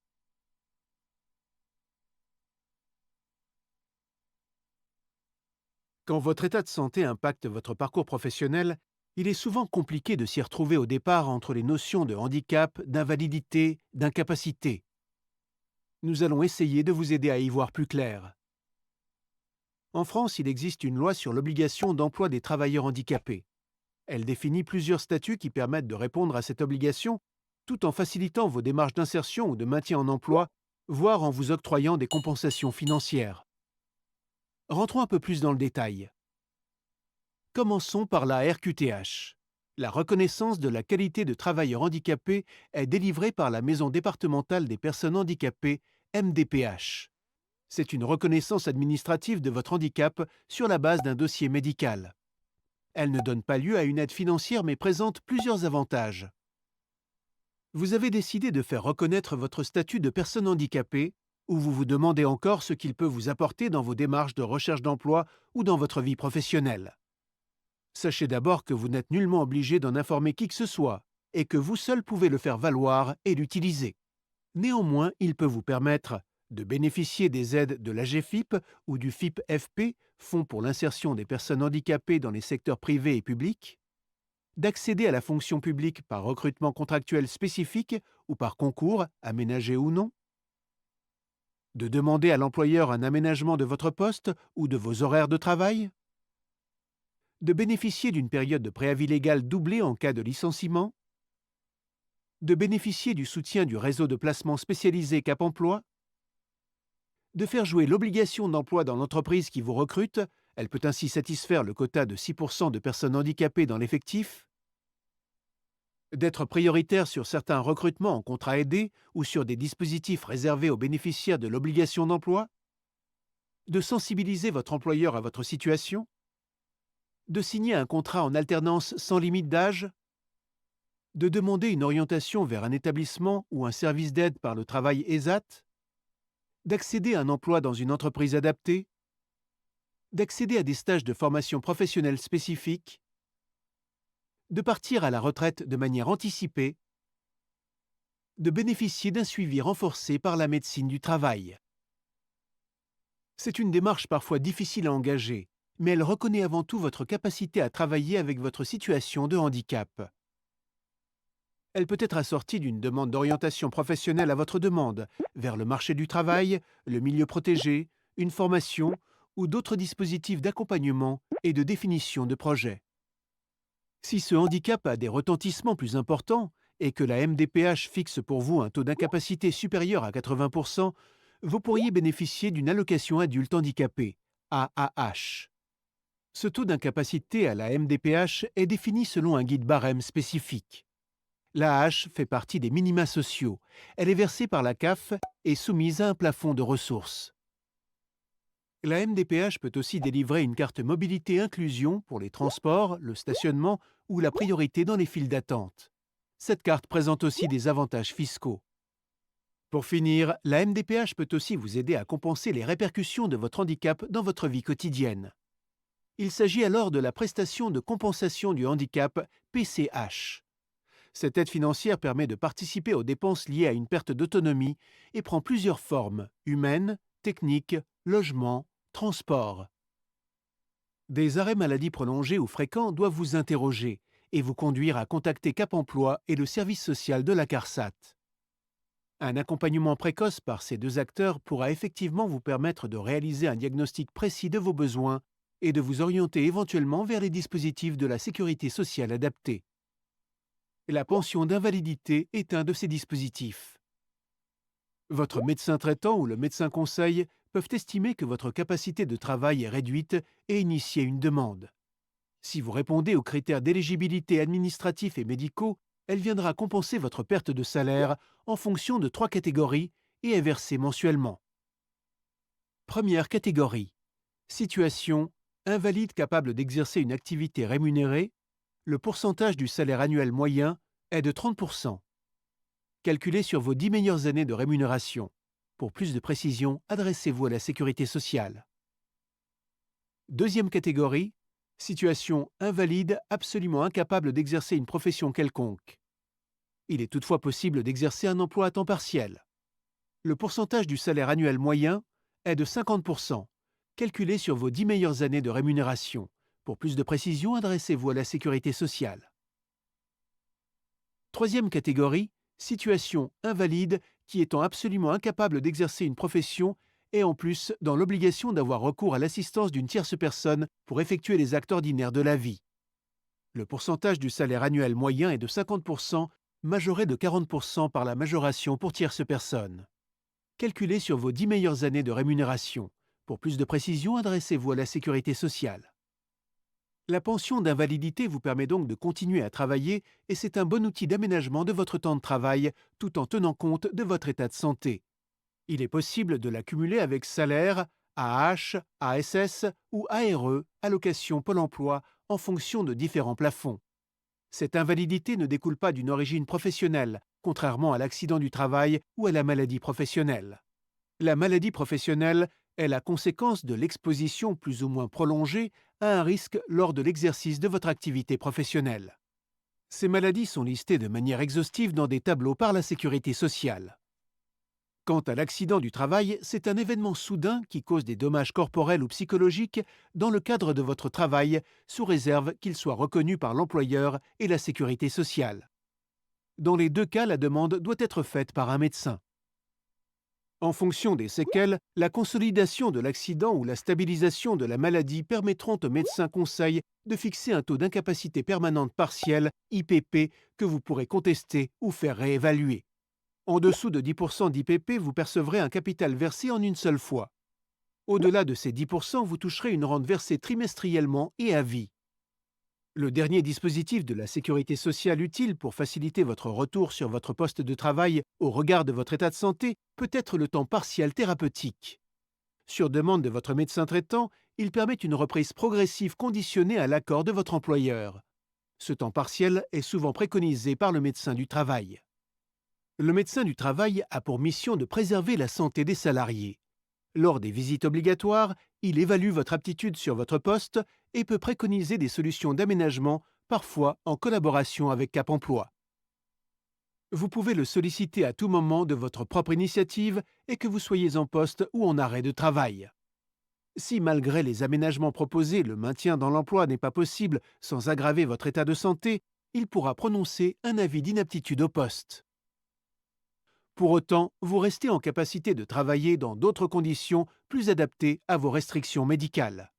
Quand votre état de santé impacte votre parcours professionnel, il est souvent compliqué de s'y retrouver au départ entre les notions de handicap, d'invalidité, d'incapacité. Nous allons essayer de vous aider à y voir plus clair. En France, il existe une loi sur l'obligation d'emploi des travailleurs handicapés. Elle définit plusieurs statuts qui permettent de répondre à cette obligation, tout en facilitant vos démarches d'insertion ou de maintien en emploi, voire en vous octroyant des compensations financières. Rentrons un peu plus dans le détail. Commençons par la RQTH. La reconnaissance de la qualité de travailleur handicapé est délivrée par la Maison départementale des personnes handicapées, MDPH. C'est une reconnaissance administrative de votre handicap sur la base d'un dossier médical. Elle ne donne pas lieu à une aide financière mais présente plusieurs avantages. Vous avez décidé de faire reconnaître votre statut de personne handicapée ou vous vous demandez encore ce qu'il peut vous apporter dans vos démarches de recherche d'emploi ou dans votre vie professionnelle. Sachez d'abord que vous n'êtes nullement obligé d'en informer qui que ce soit et que vous seul pouvez le faire valoir et l'utiliser. Néanmoins, il peut vous permettre de bénéficier des aides de l'AGFIP ou du FIP-FP, Fonds pour l'insertion des personnes handicapées dans les secteurs privés et publics, d'accéder à la fonction publique par recrutement contractuel spécifique ou par concours, aménagé ou non, de demander à l'employeur un aménagement de votre poste ou de vos horaires de travail, de bénéficier d'une période de préavis légal doublée en cas de licenciement, de bénéficier du soutien du réseau de placement spécialisé Cap Emploi, de faire jouer l'obligation d'emploi dans l'entreprise qui vous recrute, elle peut ainsi satisfaire le quota de 6% de personnes handicapées dans l'effectif, d'être prioritaire sur certains recrutements en contrat aidé ou sur des dispositifs réservés aux bénéficiaires de l'obligation d'emploi, de sensibiliser votre employeur à votre situation, de signer un contrat en alternance sans limite d'âge, de demander une orientation vers un établissement ou un service d'aide par le travail ESAT, d'accéder à un emploi dans une entreprise adaptée, d'accéder à des stages de formation professionnelle spécifiques, de partir à la retraite de manière anticipée, de bénéficier d'un suivi renforcé par la médecine du travail. C'est une démarche parfois difficile à engager, mais elle reconnaît avant tout votre capacité à travailler avec votre situation de handicap. Elle peut être assortie d'une demande d'orientation professionnelle à votre demande, vers le marché du travail, le milieu protégé, une formation ou d'autres dispositifs d'accompagnement et de définition de projet. Si ce handicap a des retentissements plus importants et que la MDPH fixe pour vous un taux d'incapacité supérieur à 80%, vous pourriez bénéficier d'une allocation adulte handicapé, AAH. Ce taux d'incapacité à la MDPH est défini selon un guide barème spécifique. L'AAH fait partie des minima sociaux. Elle est versée par la CAF et soumise à un plafond de ressources. La MDPH peut aussi délivrer une carte mobilité inclusion pour les transports, le stationnement ou la priorité dans les files d'attente. Cette carte présente aussi des avantages fiscaux. Pour finir, la MDPH peut aussi vous aider à compenser les répercussions de votre handicap dans votre vie quotidienne. Il s'agit alors de la prestation de compensation du handicap PCH. Cette aide financière permet de participer aux dépenses liées à une perte d'autonomie et prend plusieurs formes, humaines, techniques, logement, transport. Des arrêts maladie prolongés ou fréquents doivent vous interroger et vous conduire à contacter Cap Emploi et le service social de la CARSAT. Un accompagnement précoce par ces deux acteurs pourra effectivement vous permettre de réaliser un diagnostic précis de vos besoins et de vous orienter éventuellement vers les dispositifs de la sécurité sociale adaptés. La pension d'invalidité est un de ces dispositifs. Votre médecin traitant ou le médecin conseil peuvent estimer que votre capacité de travail est réduite et initier une demande. Si vous répondez aux critères d'éligibilité administratifs et médicaux, elle viendra compenser votre perte de salaire en fonction de 3 catégories et est versée mensuellement. Première catégorie. Situation invalide capable d'exercer une activité rémunérée. Le pourcentage du salaire annuel moyen est de 30%. Calculé sur vos 10 meilleures années de rémunération. Pour plus de précision, adressez-vous à la Sécurité sociale. Deuxième catégorie, situation invalide, absolument incapable d'exercer une profession quelconque. Il est toutefois possible d'exercer un emploi à temps partiel. Le pourcentage du salaire annuel moyen est de 50%, calculé sur vos 10 meilleures années de rémunération. Pour plus de précision, adressez-vous à la Sécurité sociale. Troisième catégorie, situation invalide qui étant absolument incapable d'exercer une profession et en plus dans l'obligation d'avoir recours à l'assistance d'une tierce personne pour effectuer les actes ordinaires de la vie. Le pourcentage du salaire annuel moyen est de 50%, majoré de 40% par la majoration pour tierce personne. Calculé sur vos 10 meilleures années de rémunération. Pour plus de précision, adressez-vous à la Sécurité sociale. La pension d'invalidité vous permet donc de continuer à travailler et c'est un bon outil d'aménagement de votre temps de travail tout en tenant compte de votre état de santé. Il est possible de l'accumuler avec salaire, AH, ASS ou ARE, allocation Pôle emploi, en fonction de différents plafonds. Cette invalidité ne découle pas d'une origine professionnelle, contrairement à l'accident du travail ou à la maladie professionnelle. La maladie professionnelle est la conséquence de l'exposition plus ou moins prolongée à un risque lors de l'exercice de votre activité professionnelle. Ces maladies sont listées de manière exhaustive dans des tableaux par la Sécurité sociale. Quant à l'accident du travail, c'est un événement soudain qui cause des dommages corporels ou psychologiques dans le cadre de votre travail, sous réserve qu'il soit reconnu par l'employeur et la Sécurité sociale. Dans les deux cas, la demande doit être faite par un médecin. En fonction des séquelles, la consolidation de l'accident ou la stabilisation de la maladie permettront au médecin conseil de fixer un taux d'incapacité permanente partielle, IPP, que vous pourrez contester ou faire réévaluer. En dessous de 10% d'IPP, vous percevrez un capital versé en une seule fois. Au-delà de ces 10%, vous toucherez une rente versée trimestriellement et à vie. Le dernier dispositif de la Sécurité sociale utile pour faciliter votre retour sur votre poste de travail au regard de votre état de santé peut être le temps partiel thérapeutique. Sur demande de votre médecin traitant, il permet une reprise progressive conditionnée à l'accord de votre employeur. Ce temps partiel est souvent préconisé par le médecin du travail. Le médecin du travail a pour mission de préserver la santé des salariés. Lors des visites obligatoires, il évalue votre aptitude sur votre poste et peut préconiser des solutions d'aménagement, parfois en collaboration avec Cap emploi. Vous pouvez le solliciter à tout moment de votre propre initiative et que vous soyez en poste ou en arrêt de travail. Si malgré les aménagements proposés, le maintien dans l'emploi n'est pas possible sans aggraver votre état de santé, il pourra prononcer un avis d'inaptitude au poste. Pour autant, vous restez en capacité de travailler dans d'autres conditions plus adaptées à vos restrictions médicales.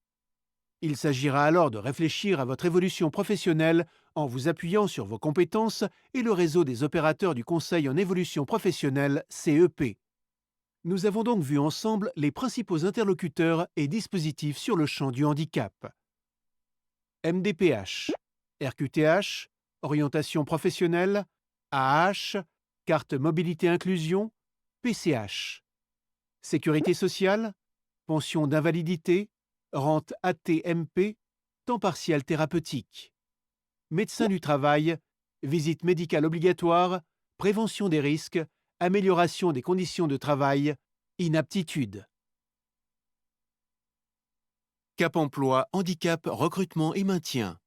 Il s'agira alors de réfléchir à votre évolution professionnelle en vous appuyant sur vos compétences et le réseau des opérateurs du Conseil en évolution professionnelle, CEP. Nous avons donc vu ensemble les principaux interlocuteurs et dispositifs sur le champ du handicap. MDPH, RQTH, orientation professionnelle, AH, carte mobilité inclusion, PCH. Sécurité sociale, pension d'invalidité, rente AT-MP, temps partiel thérapeutique. Médecin du travail, visite médicale obligatoire, prévention des risques, amélioration des conditions de travail, inaptitude. Cap emploi, handicap, recrutement et maintien.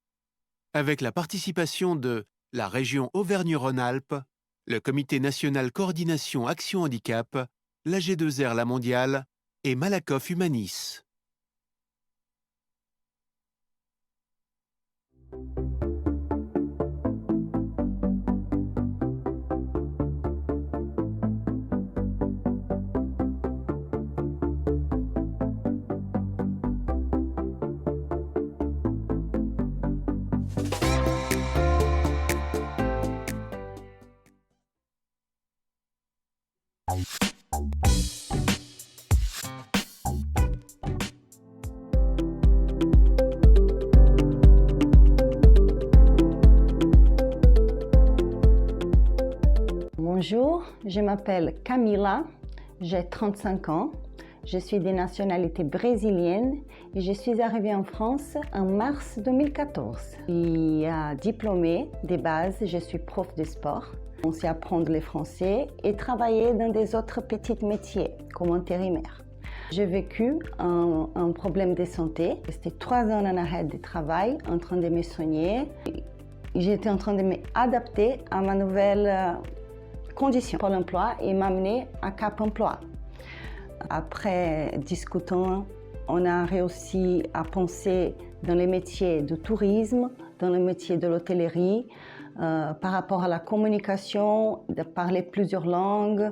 Avec la participation de la région Auvergne-Rhône-Alpes, le Comité national coordination action handicap, l'AG2R La Mondiale et Malakoff Humanis. Bonjour, je m'appelle Camila, j'ai 35 ans, je suis de nationalité brésilienne et je suis arrivée en France en mars 2014. Je suis diplômée de base, je suis prof de sport. On sait apprendre le français et travailler dans des autres petits métiers, comme intérimaire. J'ai vécu un problème de santé. C'était 3 ans en arrêt de travail, en train de me soigner. J'étais en train de m'adapter à ma nouvelle condition. Pôle emploi et m'amener à Cap Emploi. Après discutant, on a réussi à penser dans les métiers du tourisme, dans le métier de l'hôtellerie, par rapport à la communication, de parler plusieurs langues,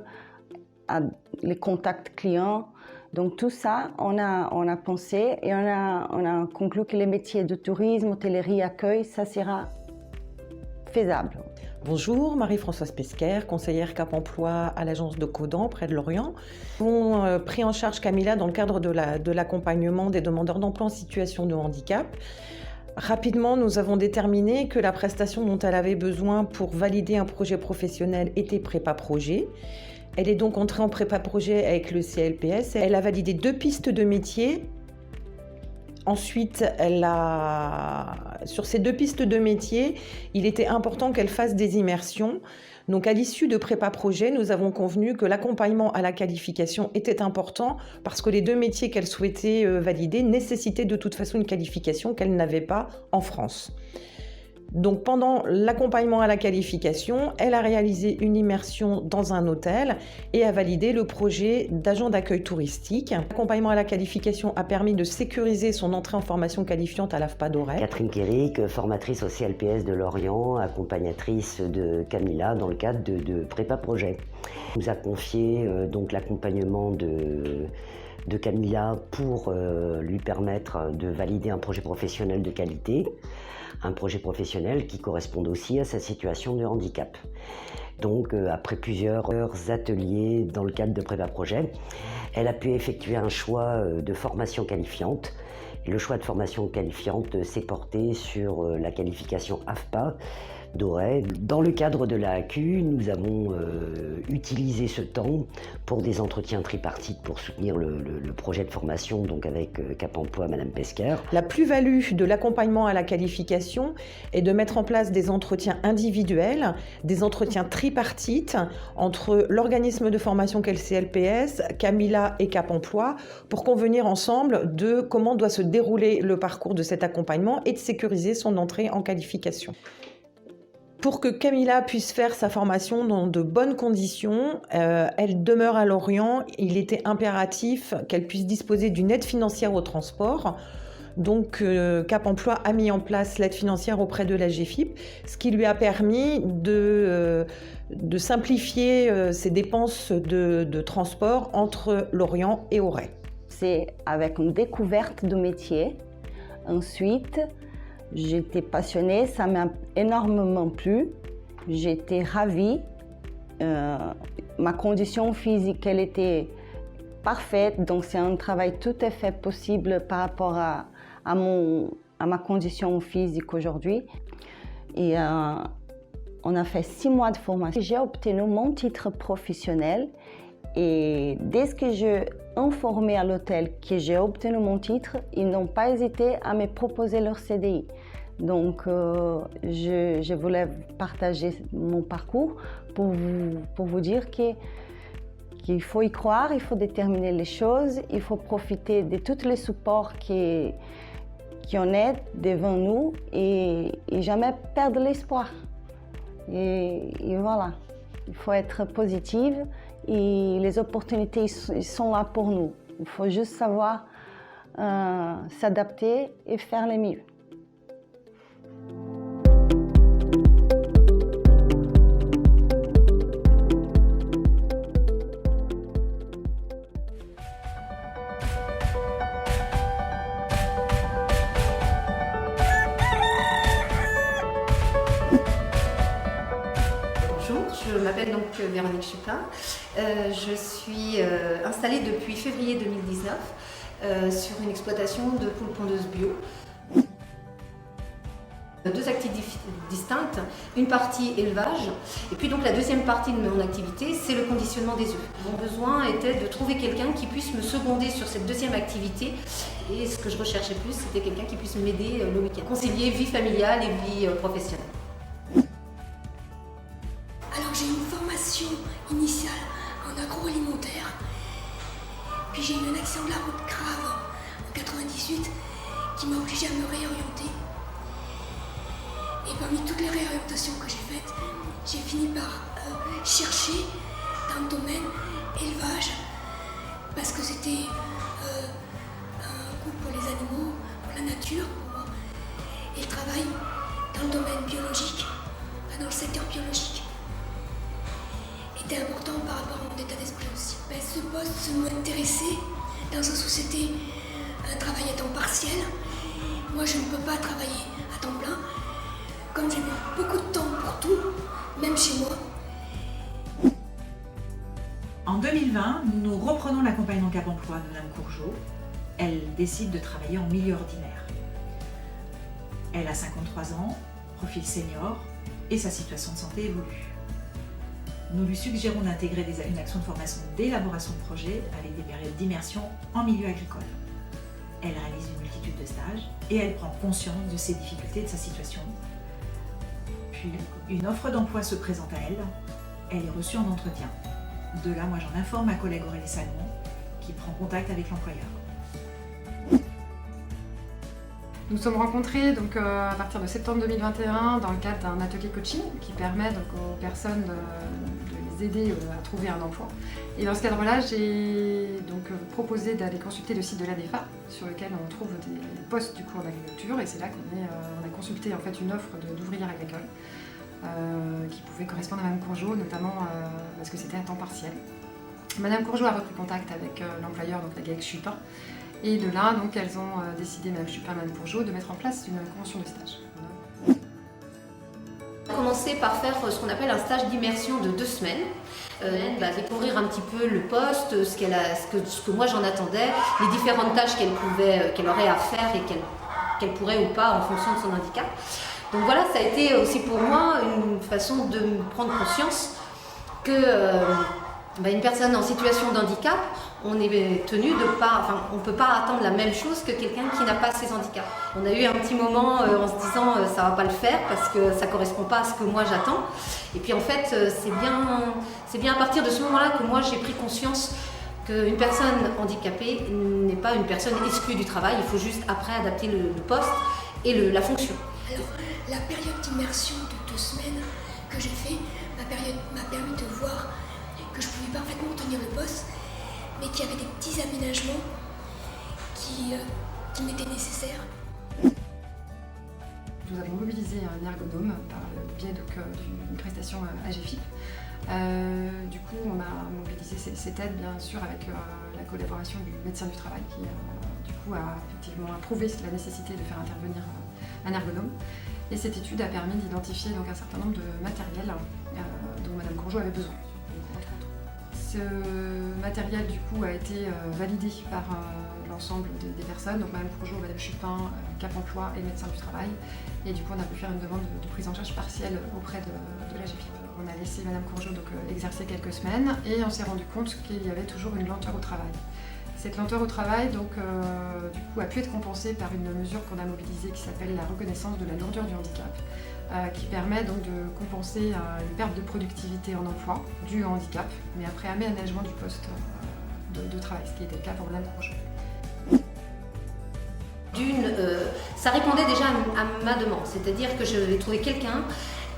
les contacts clients. Donc tout ça, on a pensé et on a conclu que les métiers de tourisme, hôtellerie, accueil, ça sera faisable. Bonjour, Marie-Françoise Pesquer, conseillère Cap Emploi à l'agence de Caudan, près de Lorient. Nous avons pris en charge Camilla dans le cadre de l'accompagnement des demandeurs d'emploi en situation de handicap. Rapidement, nous avons déterminé que la prestation dont elle avait besoin pour valider un projet professionnel était prépa-projet. Elle est donc entrée en prépa-projet avec le CLPS. Elle a validé 2 pistes de métier. Ensuite, sur ces 2 pistes de métier, il était important qu'elle fasse des immersions. Donc à l'issue de prépa-projet, nous avons convenu que l'accompagnement à la qualification était important parce que les 2 métiers qu'elle souhaitait valider nécessitaient de toute façon une qualification qu'elle n'avait pas en France. Donc pendant l'accompagnement à la qualification, elle a réalisé une immersion dans un hôtel et a validé le projet d'agent d'accueil touristique. L'accompagnement à la qualification a permis de sécuriser son entrée en formation qualifiante à l'AFPA d'Auray. Catherine Kéric, formatrice au CLPS de Lorient, accompagnatrice de Camilla dans le cadre de prépa projet. Elle nous a confié donc l'accompagnement de Camilla pour lui permettre de valider un projet professionnel de qualité. Un projet professionnel qui corresponde aussi à sa situation de handicap. Donc, après plusieurs ateliers dans le cadre de Prépa Projet, elle a pu effectuer un choix de formation qualifiante. Et le choix de formation qualifiante s'est porté sur la qualification AFPA d'Auray. Dans le cadre de la AQ, nous avons utilisé ce temps pour des entretiens tripartites pour soutenir le projet de formation, donc avec Cap Emploi, Madame Pesquer. La plus-value de l'accompagnement à la qualification est de mettre en place des entretiens individuels, des entretiens tripartites entre l'organisme de formation qu'est le CLPS, Camilla et Cap Emploi, pour convenir ensemble de comment doit se dérouler le parcours de cet accompagnement et de sécuriser son entrée en qualification. Pour que Camilla puisse faire sa formation dans de bonnes conditions, elle demeure à Lorient. Il était impératif qu'elle puisse disposer d'une aide financière au transport. Donc Cap Emploi a mis en place l'aide financière auprès de la GFIP, ce qui lui a permis de simplifier ses dépenses de transport entre Lorient et Auray. C'est avec une découverte de métier. Ensuite, j'étais passionnée, ça m'a énormément plu. J'étais ravie. Ma condition physique, elle était parfaite, donc c'est un travail tout à fait possible par rapport à ma condition physique aujourd'hui. Et on a fait 6 mois de formation. J'ai obtenu mon titre professionnel et dès que j'ai informé à l'hôtel que j'ai obtenu mon titre, ils n'ont pas hésité à me proposer leur CDI. Donc je voulais partager mon parcours pour vous dire qu'il faut y croire, il faut déterminer les choses, il faut profiter de tous les supports qui en est devant nous et jamais perdre l'espoir. Et voilà, il faut être positive et les opportunités ils sont là pour nous. Il faut juste savoir s'adapter et faire le mieux. Je m'appelle donc Véronique Chupin. Je suis installée depuis février 2019 sur une exploitation de poules pondeuses bio. 2 activités distinctes, une partie élevage et puis donc la deuxième partie de mon activité c'est le conditionnement des œufs. Mon besoin était de trouver quelqu'un qui puisse me seconder sur cette deuxième activité et ce que je recherchais plus c'était quelqu'un qui puisse m'aider le week-end. Concilier vie familiale et vie professionnelle. Alors j'ai Puis j'ai eu un accident de la route grave en 98 qui m'a obligée à me réorienter. Et parmi toutes les réorientations que j'ai faites, j'ai fini par chercher dans le domaine élevage parce que c'était un goût pour les animaux, pour la nature, et le travail dans le domaine biologique, dans le secteur biologique, était important par rapport à mon état d'esprit aussi. Ce poste m'intéressait dans le sens où c'était un travail à temps partiel. Moi, je ne peux pas travailler à temps plein. Comme j'ai beaucoup de temps pour tout, même chez moi. En 2020, nous reprenons l'accompagnement Cap Emploi de Mme Courgeot. Elle décide de travailler en milieu ordinaire. Elle a 53 ans, profil senior, et sa situation de santé évolue. Nous lui suggérons d'intégrer une action de formation d'élaboration de projet avec des périodes d'immersion en milieu agricole. Elle réalise une multitude de stages et elle prend conscience de ses difficultés et de sa situation. Puis une offre d'emploi se présente à elle. Elle est reçue en entretien. De là, moi j'en informe ma collègue Aurélie Salmon qui prend contact avec l'employeur. Nous nous sommes rencontrés donc, à partir de septembre 2021 dans le cadre d'un atelier coaching qui permet donc, aux personnes de les aider à trouver un emploi. Et dans ce cadre-là, j'ai donc proposé d'aller consulter le site de l'ADEFA sur lequel on trouve des postes du cours d'agriculture, et c'est là qu'on a consulté en fait une offre d'ouvrière agricole qui pouvait correspondre à Mme Courgeot, notamment parce que c'était à temps partiel. Mme Courgeot a repris contact avec l'employeur, donc la GAEC Chupin. Et de là, donc, elles ont décidé, Mme Chupin et Mme Courgeot, de mettre en place une convention de stage. On a commencé par faire ce qu'on appelle un stage d'immersion de 2 semaines. Découvrir un petit peu le poste, ce que moi j'en attendais, les différentes tâches qu'elle aurait à faire et qu'elle pourrait ou pas en fonction de son handicap. Donc voilà, ça a été aussi pour moi une façon de me prendre conscience que une personne en situation de handicap, on est tenu de pas, on peut pas attendre la même chose que quelqu'un qui n'a pas ces handicaps. On a eu un petit moment en se disant ça va pas le faire parce que ça correspond pas à ce que moi j'attends. Et puis en fait c'est bien à partir de ce moment-là que moi j'ai pris conscience qu'une personne handicapée n'est pas une personne exclue du travail. Il faut juste après adapter le poste et la fonction. Alors la période d'immersion de 2 semaines que j'ai fait m'a permis de voir que je pouvais parfaitement tenir le poste, mais qu'il y avait des petits aménagements qui m'étaient nécessaires. Nous avons mobilisé un ergonome par le biais d'une prestation AGFIP. Du coup, on a mobilisé cette aide, bien sûr, avec la collaboration du médecin du travail qui, du coup, a effectivement approuvé la nécessité de faire intervenir un ergonome. Et cette étude a permis d'identifier donc un certain nombre de matériels dont Mme Courgeot avait besoin. Ce matériel du coup a été validé par l'ensemble des personnes, donc Mme Courgeot, Mme Chupin, Cap Emploi et le médecin du travail. Et du coup on a pu faire une demande de prise en charge partielle auprès de la GFIP. On a laissé Mme Courgeot donc, exercer quelques semaines et on s'est rendu compte qu'il y avait toujours une lenteur au travail. Cette lenteur au travail donc, du coup, a pu être compensée par une mesure qu'on a mobilisée qui s'appelle la reconnaissance de la lourdeur du handicap, qui permet donc de compenser une perte de productivité en emploi due au handicap, mais après aménagement du poste de travail, ce qui était le cas pour Mme Courgeot. Ça répondait déjà à ma demande, c'est-à-dire que je vais trouver quelqu'un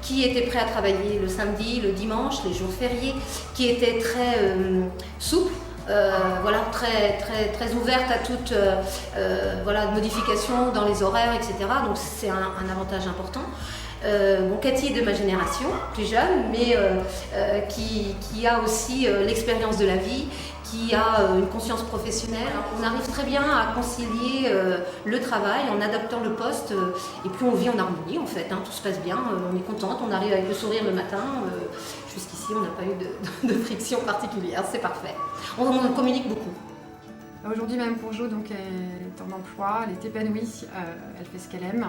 qui était prêt à travailler le samedi, le dimanche, les jours fériés, qui était très souple, très ouverte à toute modification dans les horaires, etc. Donc c'est un avantage important. Cathy est de ma génération, plus jeune, mais qui a aussi l'expérience de la vie, qui a une conscience professionnelle. On arrive très bien à concilier le travail en adaptant le poste et puis on vit en harmonie en fait, tout se passe bien, on est contente, on arrive avec le sourire le matin. Jusqu'ici on n'a pas eu de friction particulière, c'est parfait. On communique beaucoup. Aujourd'hui Mme Courgeot donc, est en emploi, elle est épanouie, elle fait ce qu'elle aime.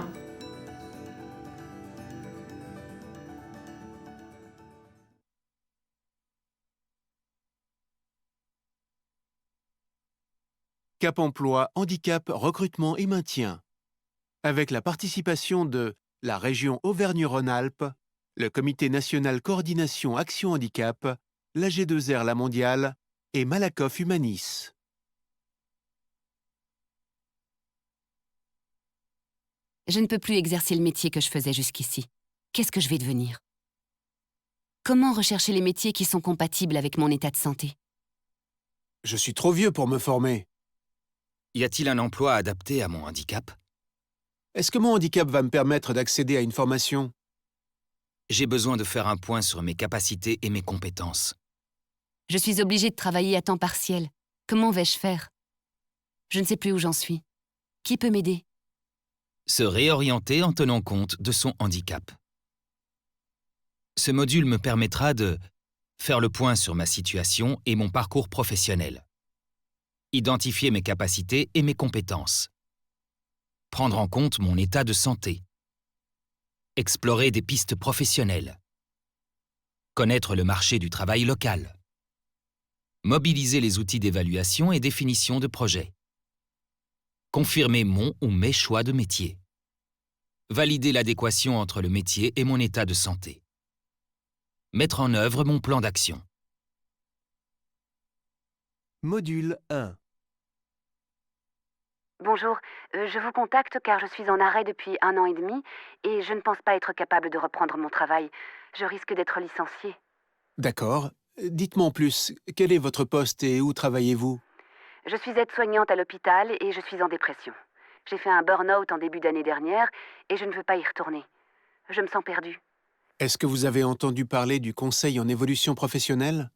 Cap Emploi, handicap, recrutement et maintien. Avec la participation de la région Auvergne-Rhône-Alpes, le Comité national coordination action handicap, l'AG2R La Mondiale et Malakoff Humanis. Je ne peux plus exercer le métier que je faisais jusqu'ici. Qu'est-ce que je vais devenir? Comment rechercher les métiers qui sont compatibles avec mon état de santé? Je suis trop vieux pour me former. Y a-t-il un emploi adapté à mon handicap? Est-ce que mon handicap va me permettre d'accéder à une formation? J'ai besoin de faire un point sur mes capacités et mes compétences. Je suis obligée de travailler à temps partiel. Comment vais-je faire? Je ne sais plus où j'en suis. Qui peut m'aider? Se réorienter en tenant compte de son handicap. Ce module me permettra de faire le point sur ma situation et mon parcours professionnel. Identifier mes capacités et mes compétences. Prendre en compte mon état de santé. Explorer des pistes professionnelles. Connaître le marché du travail local. Mobiliser les outils d'évaluation et définition de projets. Confirmer mon ou mes choix de métier. Valider l'adéquation entre le métier et mon état de santé. Mettre en œuvre mon plan d'action. Module 1. Bonjour, je vous contacte car je suis en arrêt depuis 1 an et demi et je ne pense pas être capable de reprendre mon travail. Je risque d'être licenciée. D'accord. Dites-moi en plus, quel est votre poste et où travaillez-vous? Je suis aide-soignante à l'hôpital et je suis en dépression. J'ai fait un burn-out en début d'année dernière et je ne veux pas y retourner. Je me sens perdue. Est-ce que vous avez entendu parler du conseil en évolution professionnelle?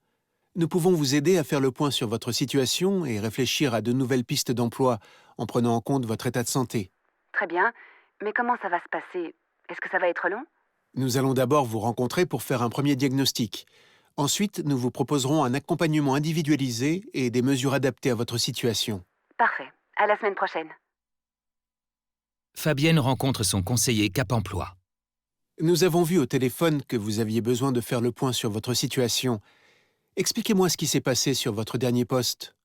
Nous pouvons vous aider à faire le point sur votre situation et réfléchir à de nouvelles pistes d'emploi en prenant en compte votre état de santé. Très bien, mais comment ça va se passer? Est-ce que ça va être long? Nous allons d'abord vous rencontrer pour faire un premier diagnostic. Ensuite, nous vous proposerons un accompagnement individualisé et des mesures adaptées à votre situation. Parfait. À la semaine prochaine. Fabienne rencontre son conseiller Cap Emploi. Nous avons vu au téléphone que vous aviez besoin de faire le point sur votre situation. Expliquez-moi ce qui s'est passé sur votre dernier poste.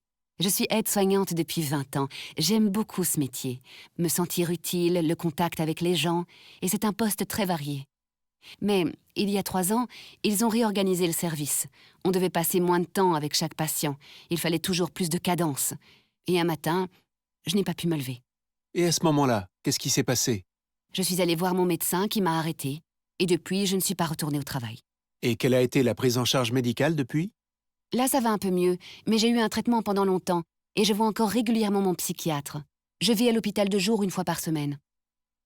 Je suis aide-soignante depuis 20 ans. J'aime beaucoup ce métier. Me sentir utile, le contact avec les gens, et c'est un poste très varié. Mais il y a 3 ans, ils ont réorganisé le service. On devait passer moins de temps avec chaque patient. Il fallait toujours plus de cadence. Et un matin, je n'ai pas pu me lever. Et à ce moment-là, qu'est-ce qui s'est passé? Je suis allée voir mon médecin qui m'a arrêtée. Et depuis, je ne suis pas retournée au travail. Et quelle a été la prise en charge médicale depuis? Là, ça va un peu mieux, mais j'ai eu un traitement pendant longtemps. Et je vois encore régulièrement mon psychiatre. Je vis à l'hôpital de jour 1 fois par semaine.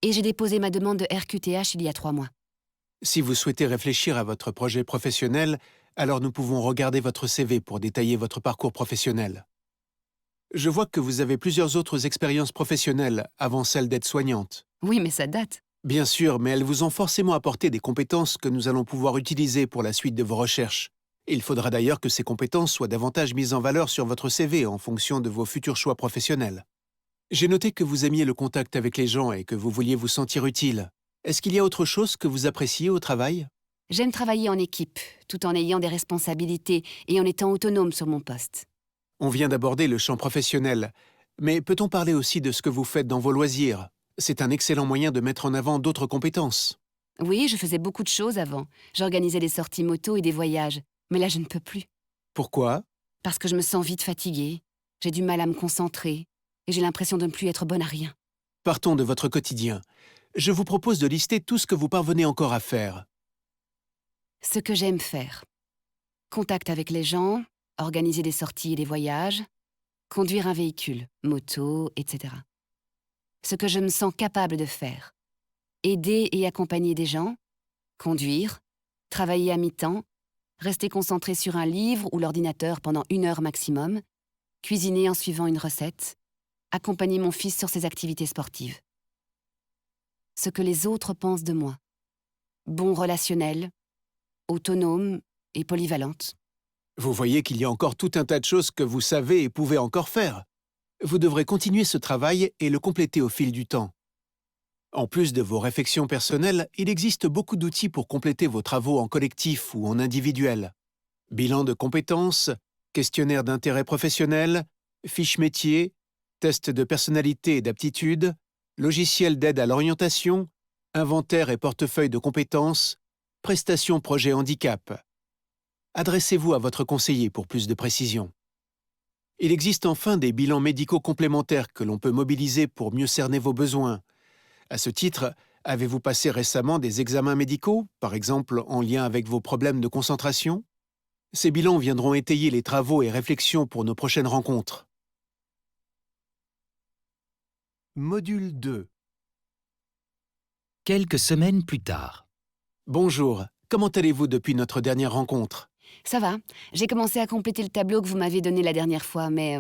Et j'ai déposé ma demande de RQTH il y a 3 mois. Si vous souhaitez réfléchir à votre projet professionnel, alors nous pouvons regarder votre CV pour détailler votre parcours professionnel. Je vois que vous avez plusieurs autres expériences professionnelles avant celle d'aide-soignante. Oui, mais ça date. Bien sûr, mais elles vous ont forcément apporté des compétences que nous allons pouvoir utiliser pour la suite de vos recherches. Il faudra d'ailleurs que ces compétences soient davantage mises en valeur sur votre CV en fonction de vos futurs choix professionnels. J'ai noté que vous aimiez le contact avec les gens et que vous vouliez vous sentir utile. Est-ce qu'il y a autre chose que vous appréciez au travail? J'aime travailler en équipe, tout en ayant des responsabilités et en étant autonome sur mon poste. On vient d'aborder le champ professionnel, mais peut-on parler aussi de ce que vous faites dans vos loisirs? C'est un excellent moyen de mettre en avant d'autres compétences. Oui, je faisais beaucoup de choses avant. J'organisais des sorties moto et des voyages, mais là je ne peux plus. Pourquoi? Parce que je me sens vite fatiguée, j'ai du mal à me concentrer et j'ai l'impression de ne plus être bonne à rien. Partons de votre quotidien. Je vous propose de lister tout ce que vous parvenez encore à faire. Ce que j'aime faire. Contact avec les gens, organiser des sorties et des voyages, conduire un véhicule, moto, etc. Ce que je me sens capable de faire. Aider et accompagner des gens, conduire, travailler à mi-temps, rester concentré sur un livre ou l'ordinateur pendant 1 heure maximum, cuisiner en suivant une recette, accompagner mon fils sur ses activités sportives. Ce que les autres pensent de moi. Bon relationnel, autonome et polyvalente. Vous voyez qu'il y a encore tout un tas de choses que vous savez et pouvez encore faire. Vous devrez continuer ce travail et le compléter au fil du temps. En plus de vos réflexions personnelles, il existe beaucoup d'outils pour compléter vos travaux en collectif ou en individuel. Bilan de compétences, questionnaire d'intérêt professionnel, fiche métier, test de personnalité et d'aptitude, logiciel d'aide à l'orientation, inventaire et portefeuille de compétences, prestations projet handicap. Adressez-vous à votre conseiller pour plus de précision. Il existe enfin des bilans médicaux complémentaires que l'on peut mobiliser pour mieux cerner vos besoins. À ce titre, avez-vous passé récemment des examens médicaux, par exemple en lien avec vos problèmes de concentration? Ces bilans viendront étayer les travaux et réflexions pour nos prochaines rencontres. Module 2. Quelques semaines plus tard. Bonjour, comment allez-vous depuis notre dernière rencontre? Ça va, j'ai commencé à compléter le tableau que vous m'aviez donné la dernière fois, mais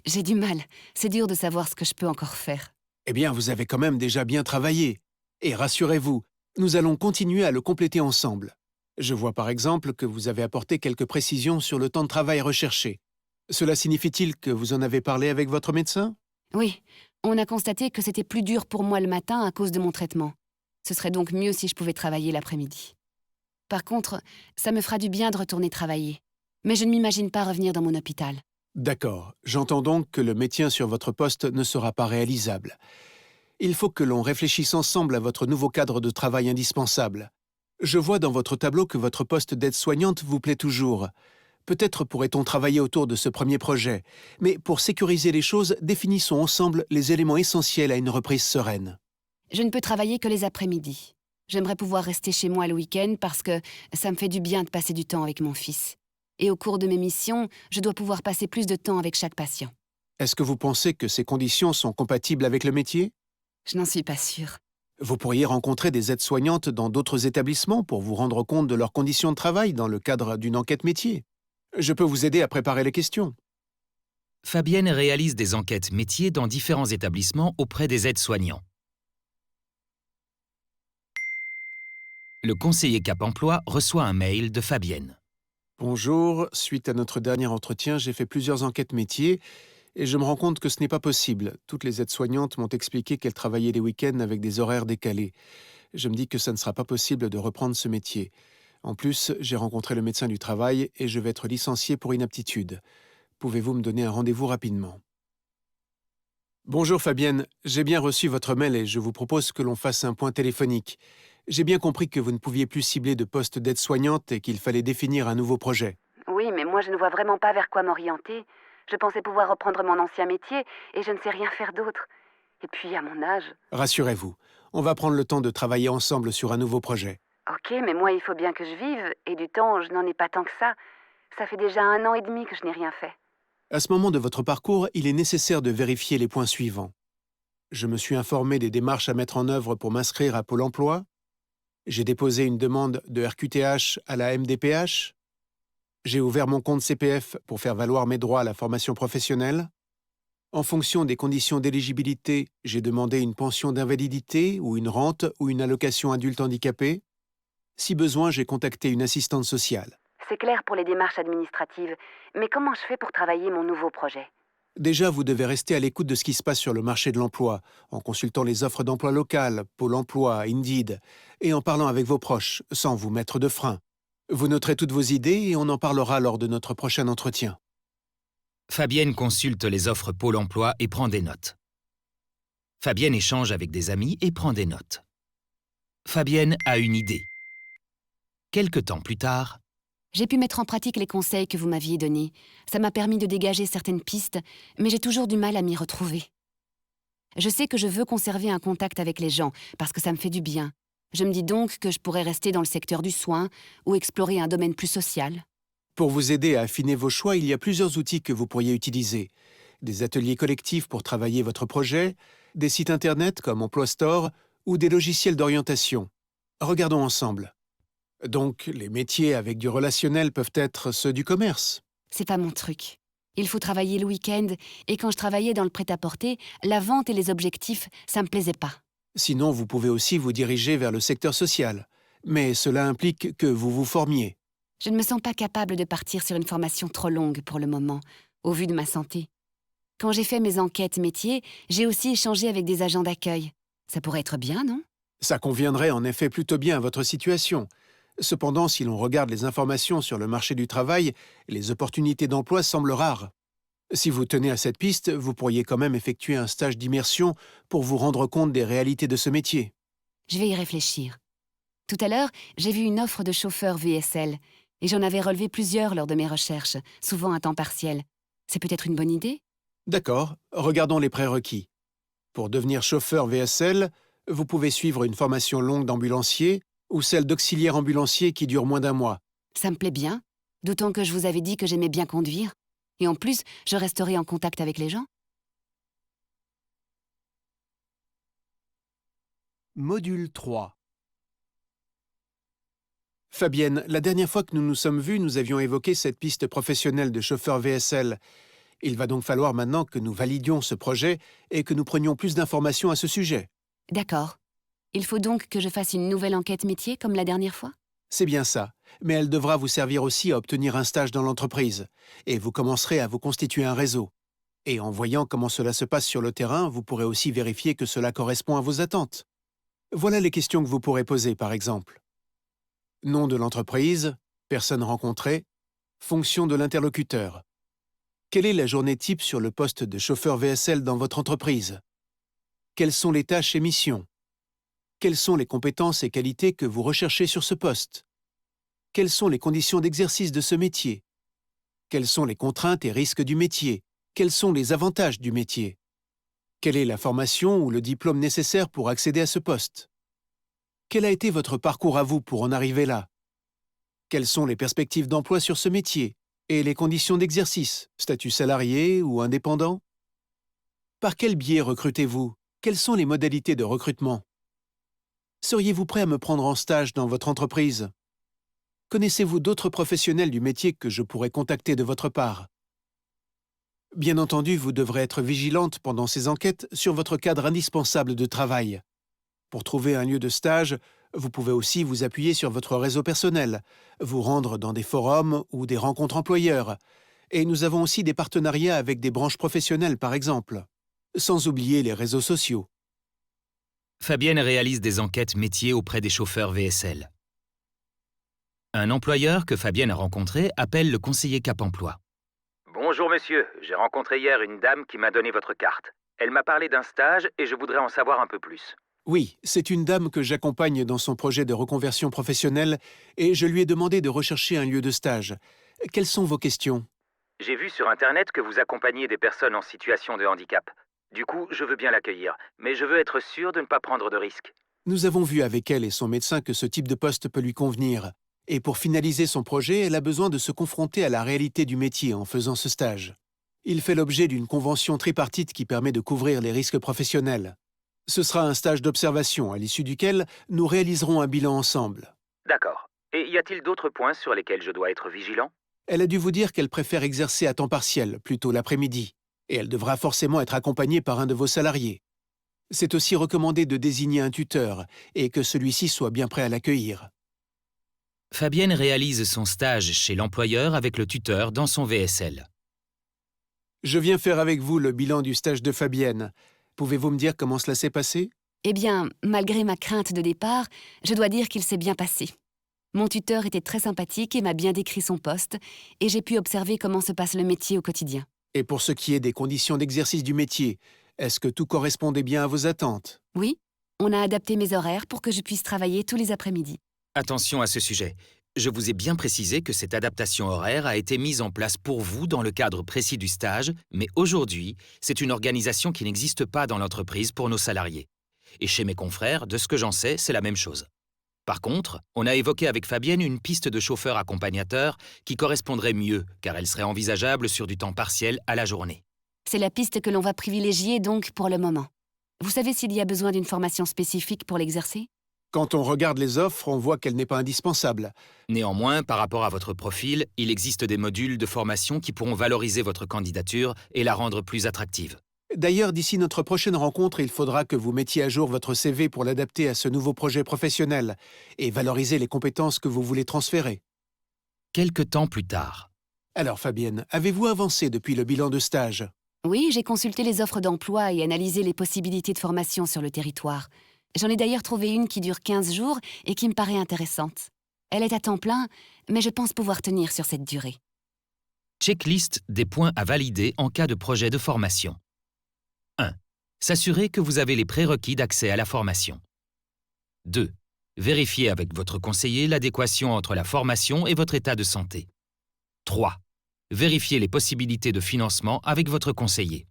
j'ai du mal. C'est dur de savoir ce que je peux encore faire. Eh bien, vous avez quand même déjà bien travaillé. Et rassurez-vous, nous allons continuer à le compléter ensemble. Je vois par exemple que vous avez apporté quelques précisions sur le temps de travail recherché. Cela signifie-t-il que vous en avez parlé avec votre médecin? Oui, on a constaté que c'était plus dur pour moi le matin à cause de mon traitement. Ce serait donc mieux si je pouvais travailler l'après-midi. Par contre, ça me fera du bien de retourner travailler. Mais je ne m'imagine pas revenir dans mon hôpital. D'accord, j'entends donc que le maintien sur votre poste ne sera pas réalisable. Il faut que l'on réfléchisse ensemble à votre nouveau cadre de travail indispensable. Je vois dans votre tableau que votre poste d'aide-soignante vous plaît toujours. Peut-être pourrait-on travailler autour de ce premier projet, mais pour sécuriser les choses, définissons ensemble les éléments essentiels à une reprise sereine. Je ne peux travailler que les après-midi. J'aimerais pouvoir rester chez moi le week-end parce que ça me fait du bien de passer du temps avec mon fils. Et au cours de mes missions, je dois pouvoir passer plus de temps avec chaque patient. Est-ce que vous pensez que ces conditions sont compatibles avec le métier? Je n'en suis pas sûre. Vous pourriez rencontrer des aides-soignantes dans d'autres établissements pour vous rendre compte de leurs conditions de travail dans le cadre d'une enquête métier. Je peux vous aider à préparer les questions. Fabienne réalise des enquêtes métiers dans différents établissements auprès des aides-soignants. Le conseiller Cap Emploi reçoit un mail de Fabienne. Bonjour, suite à notre dernier entretien, j'ai fait plusieurs enquêtes métiers et je me rends compte que ce n'est pas possible. Toutes les aides-soignantes m'ont expliqué qu'elles travaillaient les week-ends avec des horaires décalés. Je me dis que ça ne sera pas possible de reprendre ce métier. En plus, j'ai rencontré le médecin du travail et je vais être licencié pour inaptitude. Pouvez-vous me donner un rendez-vous rapidement? Bonjour Fabienne, j'ai bien reçu votre mail et je vous propose que l'on fasse un point téléphonique. J'ai bien compris que vous ne pouviez plus cibler de poste d'aide-soignante et qu'il fallait définir un nouveau projet. Oui, mais moi je ne vois vraiment pas vers quoi m'orienter. Je pensais pouvoir reprendre mon ancien métier et je ne sais rien faire d'autre. Et puis, à mon âge... Rassurez-vous, on va prendre le temps de travailler ensemble sur un nouveau projet. Ok, mais moi il faut bien que je vive, et du temps, je n'en ai pas tant que ça. Ça fait déjà 1 an et demi que je n'ai rien fait. À ce moment de votre parcours, il est nécessaire de vérifier les points suivants. Je me suis informé des démarches à mettre en œuvre pour m'inscrire à Pôle emploi. J'ai déposé une demande de RQTH à la MDPH. J'ai ouvert mon compte CPF pour faire valoir mes droits à la formation professionnelle. En fonction des conditions d'éligibilité, j'ai demandé une pension d'invalidité ou une rente ou une allocation adulte handicapé. Si besoin, j'ai contacté une assistante sociale. C'est clair pour les démarches administratives, mais comment je fais pour travailler mon nouveau projet? Déjà, vous devez rester à l'écoute de ce qui se passe sur le marché de l'emploi, en consultant les offres d'emploi locales, Pôle emploi, Indeed, et en parlant avec vos proches, sans vous mettre de frein. Vous noterez toutes vos idées et on en parlera lors de notre prochain entretien. Fabienne consulte les offres Pôle emploi et prend des notes. Fabienne échange avec des amis et prend des notes. Fabienne a une idée. Quelque temps plus tard... J'ai pu mettre en pratique les conseils que vous m'aviez donnés. Ça m'a permis de dégager certaines pistes, mais j'ai toujours du mal à m'y retrouver. Je sais que je veux conserver un contact avec les gens, parce que ça me fait du bien. Je me dis donc que je pourrais rester dans le secteur du soin ou explorer un domaine plus social. Pour vous aider à affiner vos choix, il y a plusieurs outils que vous pourriez utiliser. Des ateliers collectifs pour travailler votre projet, des sites internet comme Emploi Store ou des logiciels d'orientation. Regardons ensemble. Donc, les métiers avec du relationnel peuvent être ceux du commerce. C'est pas mon truc. Il faut travailler le week-end, et quand je travaillais dans le prêt-à-porter, la vente et les objectifs, ça me plaisait pas. Sinon, vous pouvez aussi vous diriger vers le secteur social. Mais cela implique que vous vous formiez. Je ne me sens pas capable de partir sur une formation trop longue pour le moment, au vu de ma santé. Quand j'ai fait mes enquêtes métiers, j'ai aussi échangé avec des agents d'accueil. Ça pourrait être bien, non? Ça conviendrait en effet plutôt bien à votre situation. Cependant, si l'on regarde les informations sur le marché du travail, les opportunités d'emploi semblent rares. Si vous tenez à cette piste, vous pourriez quand même effectuer un stage d'immersion pour vous rendre compte des réalités de ce métier. Je vais y réfléchir. Tout à l'heure, j'ai vu une offre de chauffeur VSL, et j'en avais relevé plusieurs lors de mes recherches, souvent à temps partiel. C'est peut-être une bonne idée? D'accord, regardons les prérequis. Pour devenir chauffeur VSL, Vous pouvez suivre une formation longue d'ambulancier ou celle d'auxiliaire ambulancier qui dure moins d'1 mois. Ça me plaît bien, d'autant que je vous avais dit que j'aimais bien conduire. Et en plus, je resterai en contact avec les gens. Module 3. Fabienne, la dernière fois que nous nous sommes vus, nous avions évoqué cette piste professionnelle de chauffeur VSL. Il va donc falloir maintenant que nous validions ce projet et que nous prenions plus d'informations à ce sujet. D'accord. Il faut donc que je fasse une nouvelle enquête métier comme la dernière fois? C'est bien ça, mais elle devra vous servir aussi à obtenir un stage dans l'entreprise. Et vous commencerez à vous constituer un réseau. Et en voyant comment cela se passe sur le terrain, vous pourrez aussi vérifier que cela correspond à vos attentes. Voilà les questions que vous pourrez poser, par exemple. Nom de l'entreprise, personne rencontrée, fonction de l'interlocuteur. Quelle est la journée type sur le poste de chauffeur VSL dans votre entreprise? Quelles sont les tâches et missions? Quelles sont les compétences et qualités que vous recherchez sur ce poste? Quelles sont les conditions d'exercice de ce métier? Quelles sont les contraintes et risques du métier? Quels sont les avantages du métier? Quelle est la formation ou le diplôme nécessaire pour accéder à ce poste? Quel a été votre parcours à vous pour en arriver là? Quelles sont les perspectives d'emploi sur ce métier? Et les conditions d'exercice, statut salarié ou indépendant? Par quel biais recrutez-vous? Quelles sont les modalités de recrutement? Seriez-vous prêt à me prendre en stage dans votre entreprise? Connaissez-vous d'autres professionnels du métier que je pourrais contacter de votre part? Bien entendu, vous devrez être vigilante pendant ces enquêtes sur votre cadre indispensable de travail. Pour trouver un lieu de stage, vous pouvez aussi vous appuyer sur votre réseau personnel, vous rendre dans des forums ou des rencontres employeurs. Et nous avons aussi des partenariats avec des branches professionnelles, par exemple. Sans oublier les réseaux sociaux. Fabienne réalise des enquêtes métiers auprès des chauffeurs VSL. Un employeur que Fabienne a rencontré appelle le conseiller Cap Emploi. Bonjour monsieur, j'ai rencontré hier une dame qui m'a donné votre carte. Elle m'a parlé d'un stage et je voudrais en savoir un peu plus. Oui, c'est une dame que j'accompagne dans son projet de reconversion professionnelle et je lui ai demandé de rechercher un lieu de stage. Quelles sont vos questions? J'ai vu sur Internet que vous accompagnez des personnes en situation de handicap. Du coup, je veux bien l'accueillir, mais je veux être sûr de ne pas prendre de risques. Nous avons vu avec elle et son médecin que ce type de poste peut lui convenir. Et pour finaliser son projet, elle a besoin de se confronter à la réalité du métier en faisant ce stage. Il fait l'objet d'une convention tripartite qui permet de couvrir les risques professionnels. Ce sera un stage d'observation à l'issue duquel nous réaliserons un bilan ensemble. D'accord. Et y a-t-il d'autres points sur lesquels je dois être vigilant? Elle a dû vous dire qu'elle préfère exercer à temps partiel, plutôt l'après-midi. Et elle devra forcément être accompagnée par un de vos salariés. C'est aussi recommandé de désigner un tuteur et que celui-ci soit bien prêt à l'accueillir. Fabienne réalise son stage chez l'employeur avec le tuteur dans son VSL. Je viens faire avec vous le bilan du stage de Fabienne. Pouvez-vous me dire comment cela s'est passé? Eh bien, malgré ma crainte de départ, je dois dire qu'il s'est bien passé. Mon tuteur était très sympathique et m'a bien décrit son poste, et j'ai pu observer comment se passe le métier au quotidien. Et pour ce qui est des conditions d'exercice du métier, est-ce que tout correspondait bien à vos attentes? Oui, on a adapté mes horaires pour que je puisse travailler tous les après-midi. Attention à ce sujet. Je vous ai bien précisé que cette adaptation horaire a été mise en place pour vous dans le cadre précis du stage, mais aujourd'hui, c'est une organisation qui n'existe pas dans l'entreprise pour nos salariés. Et chez mes confrères, de ce que j'en sais, c'est la même chose. Par contre, on a évoqué avec Fabienne une piste de chauffeur accompagnateur qui correspondrait mieux, car elle serait envisageable sur du temps partiel à la journée. C'est la piste que l'on va privilégier donc pour le moment. Vous savez s'il y a besoin d'une formation spécifique pour l'exercer? Quand on regarde les offres, on voit qu'elle n'est pas indispensable. Néanmoins, par rapport à votre profil, il existe des modules de formation qui pourront valoriser votre candidature et la rendre plus attractive. D'ailleurs, d'ici notre prochaine rencontre, il faudra que vous mettiez à jour votre CV pour l'adapter à ce nouveau projet professionnel et valoriser les compétences que vous voulez transférer. Quelque temps plus tard. Alors Fabienne, avez-vous avancé depuis le bilan de stage? Oui, j'ai consulté les offres d'emploi et analysé les possibilités de formation sur le territoire. J'en ai d'ailleurs trouvé une qui dure 15 jours et qui me paraît intéressante. Elle est à temps plein, mais je pense pouvoir tenir sur cette durée. Checklist des points à valider en cas de projet de formation. 1. S'assurer que vous avez les prérequis d'accès à la formation. 2. Vérifier avec votre conseiller l'adéquation entre la formation et votre état de santé. 3. Vérifier les possibilités de financement avec votre conseiller.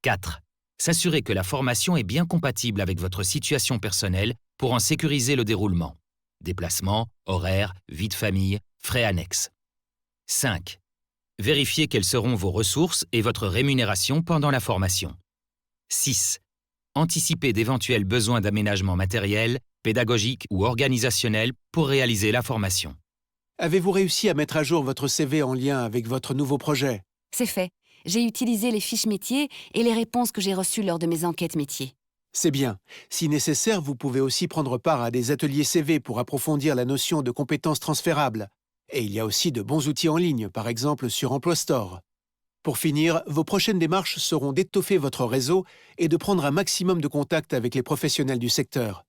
4. S'assurer que la formation est bien compatible avec votre situation personnelle pour en sécuriser le déroulement. Déplacements, horaires, vie de famille, frais annexes. 5. Vérifiez quelles seront vos ressources et votre rémunération pendant la formation. 6. Anticipez d'éventuels besoins d'aménagement matériel, pédagogique ou organisationnel pour réaliser la formation. Avez-vous réussi à mettre à jour votre CV en lien avec votre nouveau projet? C'est fait. J'ai utilisé les fiches métiers et les réponses que j'ai reçues lors de mes enquêtes métiers. C'est bien. Si nécessaire, vous pouvez aussi prendre part à des ateliers CV pour approfondir la notion de compétences transférables. Et il y a aussi de bons outils en ligne, par exemple sur Emploi Store. Pour finir, vos prochaines démarches seront d'étoffer votre réseau et de prendre un maximum de contacts avec les professionnels du secteur.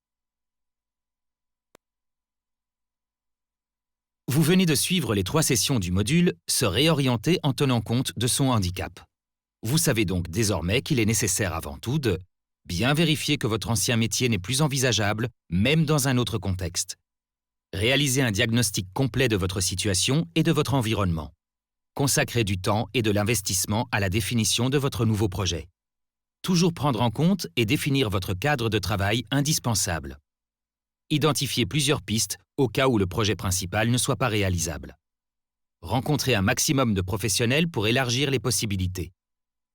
Vous venez de suivre les 3 sessions du module « Se réorienter en tenant compte de son handicap ». Vous savez donc désormais qu'il est nécessaire avant tout de bien vérifier que votre ancien métier n'est plus envisageable, même dans un autre contexte. Réaliser un diagnostic complet de votre situation et de votre environnement. Consacrer du temps et de l'investissement à la définition de votre nouveau projet. Toujours prendre en compte et définir votre cadre de travail indispensable. Identifier plusieurs pistes au cas où le projet principal ne soit pas réalisable. Rencontrer un maximum de professionnels pour élargir les possibilités.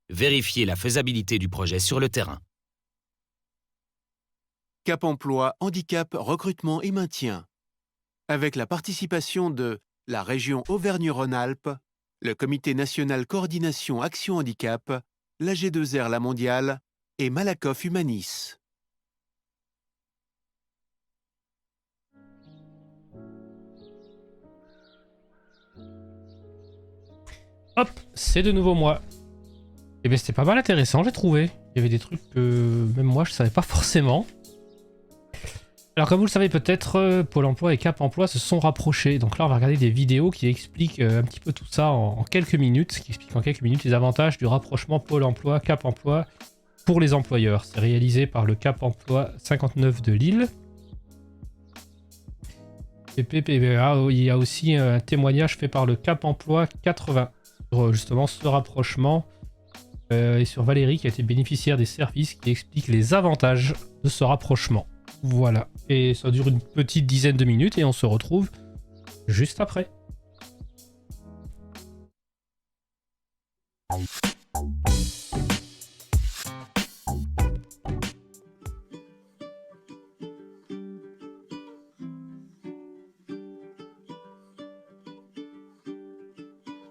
Vérifier la faisabilité du projet sur le terrain. Cap Emploi, Handicap, Recrutement et Maintien. Avec la participation de la région Auvergne-Rhône-Alpes, le Comité national coordination Action Handicap, l'AG2R La Mondiale et Malakoff Humanis. Hop, c'est de nouveau moi. Et bien c'était pas mal intéressant, j'ai trouvé. Il y avait des trucs que même moi je savais pas forcément. Alors comme vous le savez peut-être, Pôle emploi et Cap emploi se sont rapprochés. Donc là on va regarder des vidéos qui expliquent un petit peu tout ça en quelques minutes. Qui expliquent en quelques minutes les avantages du rapprochement Pôle emploi, Cap emploi pour les employeurs. C'est réalisé par le Cap emploi 59 de Lille. Et il y a aussi un témoignage fait par le Cap emploi 80 sur justement ce rapprochement. Et sur Valérie qui a été bénéficiaire des services qui explique les avantages de ce rapprochement. Voilà, et ça dure une petite dizaine de minutes et on se retrouve juste après.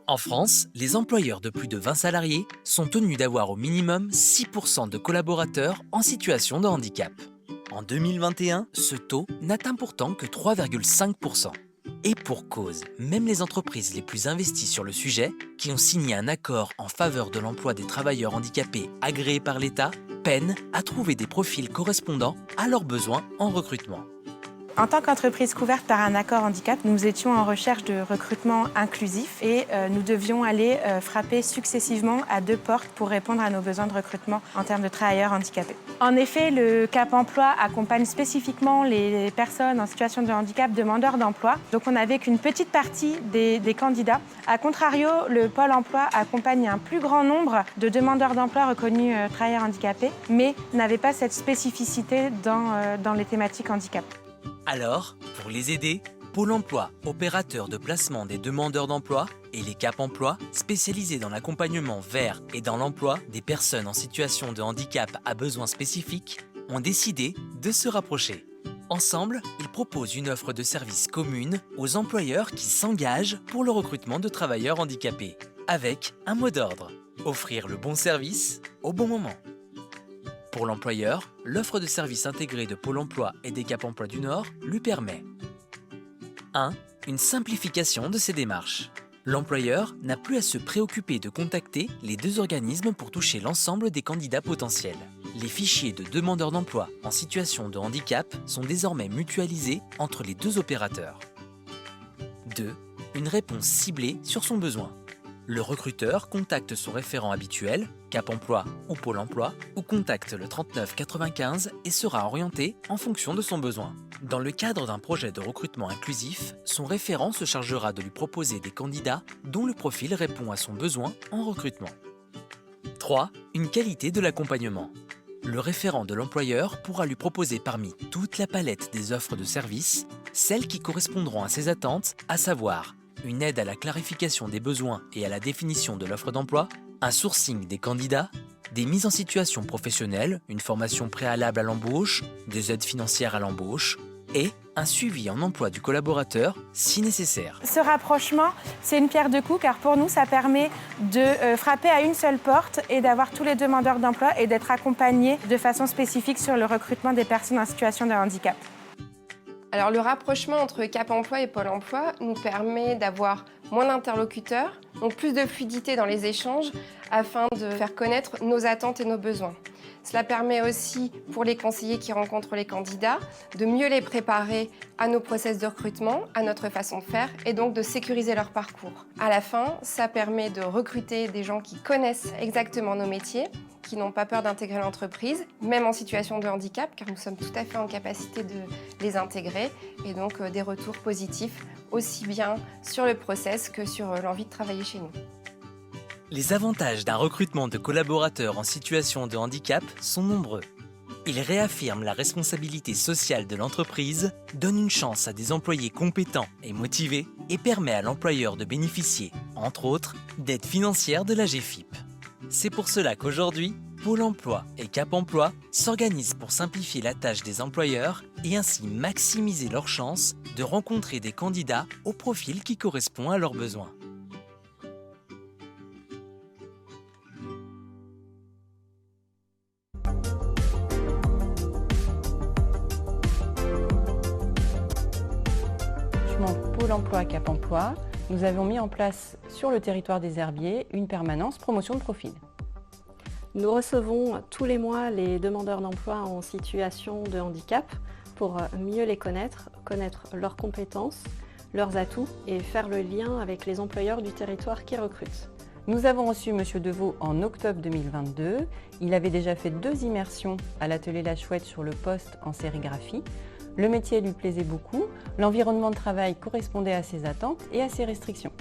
En France, les employeurs de plus de 20 salariés sont tenus d'avoir au minimum 6% de collaborateurs en situation de handicap. En 2021, ce taux n'atteint pourtant que 3,5%. Et pour cause, même les entreprises les plus investies sur le sujet, qui ont signé un accord en faveur de l'emploi des travailleurs handicapés agréés par l'État, peinent à trouver des profils correspondant à leurs besoins en recrutement. En tant qu'entreprise couverte par un accord handicap, nous étions en recherche de recrutement inclusif et nous devions aller frapper successivement à 2 portes pour répondre à nos besoins de recrutement en termes de travailleurs handicapés. En effet, le Cap emploi accompagne spécifiquement les personnes en situation de handicap demandeurs d'emploi. Donc on n'avait qu'une petite partie des candidats. A contrario, le Pôle emploi accompagne un plus grand nombre de demandeurs d'emploi reconnus travailleurs handicapés, mais n'avait pas cette spécificité dans les thématiques handicap. Alors, pour les aider, Pôle emploi, opérateur de placement des demandeurs d'emploi, et les Cap emploi, spécialisés dans l'accompagnement vers et dans l'emploi des personnes en situation de handicap à besoins spécifiques, ont décidé de se rapprocher. Ensemble, ils proposent une offre de services commune aux employeurs qui s'engagent pour le recrutement de travailleurs handicapés, avec un mot d'ordre: offrir le bon service au bon moment. Pour l'employeur, l'offre de services intégrés de Pôle emploi et des Cap emploi du Nord lui permet 1. Une simplification de ses démarches. L'employeur n'a plus à se préoccuper de contacter les 2 organismes pour toucher l'ensemble des candidats potentiels. Les fichiers de demandeurs d'emploi en situation de handicap sont désormais mutualisés entre les 2 opérateurs. 2. Une réponse ciblée sur son besoin. Le recruteur contacte son référent habituel, Cap emploi ou Pôle emploi, ou contacte le 39 95 et sera orienté en fonction de son besoin. Dans le cadre d'un projet de recrutement inclusif, son référent se chargera de lui proposer des candidats dont le profil répond à son besoin en recrutement. 3. Une qualité de l'accompagnement. Le référent de l'employeur pourra lui proposer parmi toute la palette des offres de services, celles qui correspondront à ses attentes, à savoir une aide à la clarification des besoins et à la définition de l'offre d'emploi, un sourcing des candidats, des mises en situation professionnelle, une formation préalable à l'embauche, des aides financières à l'embauche et un suivi en emploi du collaborateur si nécessaire. Ce rapprochement, c'est une pierre deux coups car pour nous, ça permet de frapper à une seule porte et d'avoir tous les demandeurs d'emploi et d'être accompagnés de façon spécifique sur le recrutement des personnes en situation de handicap. Alors le rapprochement entre Cap Emploi et Pôle Emploi nous permet d'avoir moins d'interlocuteurs, donc plus de fluidité dans les échanges afin de faire connaître nos attentes et nos besoins. Cela permet aussi pour les conseillers qui rencontrent les candidats de mieux les préparer à nos process de recrutement, à notre façon de faire et donc de sécuriser leur parcours. À la fin, ça permet de recruter des gens qui connaissent exactement nos métiers, qui n'ont pas peur d'intégrer l'entreprise, même en situation de handicap, car nous sommes tout à fait en capacité de les intégrer et donc des retours positifs aussi bien sur le process que sur l'envie de travailler chez nous. Les avantages d'un recrutement de collaborateurs en situation de handicap sont nombreux. Il réaffirme la responsabilité sociale de l'entreprise, donne une chance à des employés compétents et motivés et permet à l'employeur de bénéficier, entre autres, d'aides financières de l'AGEFIP. C'est pour cela qu'aujourd'hui, Pôle Emploi et Cap Emploi s'organisent pour simplifier la tâche des employeurs et ainsi maximiser leurs chances de rencontrer des candidats au profil qui correspond à leurs besoins. Pôle Emploi Cap Emploi, nous avons mis en place sur le territoire des Herbiers une permanence promotion de profil. Nous recevons tous les mois les demandeurs d'emploi en situation de handicap pour mieux les connaître leurs compétences, leurs atouts et faire le lien avec les employeurs du territoire qui recrutent. Nous avons reçu M. Deveau en octobre 2022. Il avait déjà fait 2 immersions à l'atelier La Chouette sur le poste en sérigraphie. Le métier lui plaisait beaucoup, l'environnement de travail correspondait à ses attentes et à ses restrictions.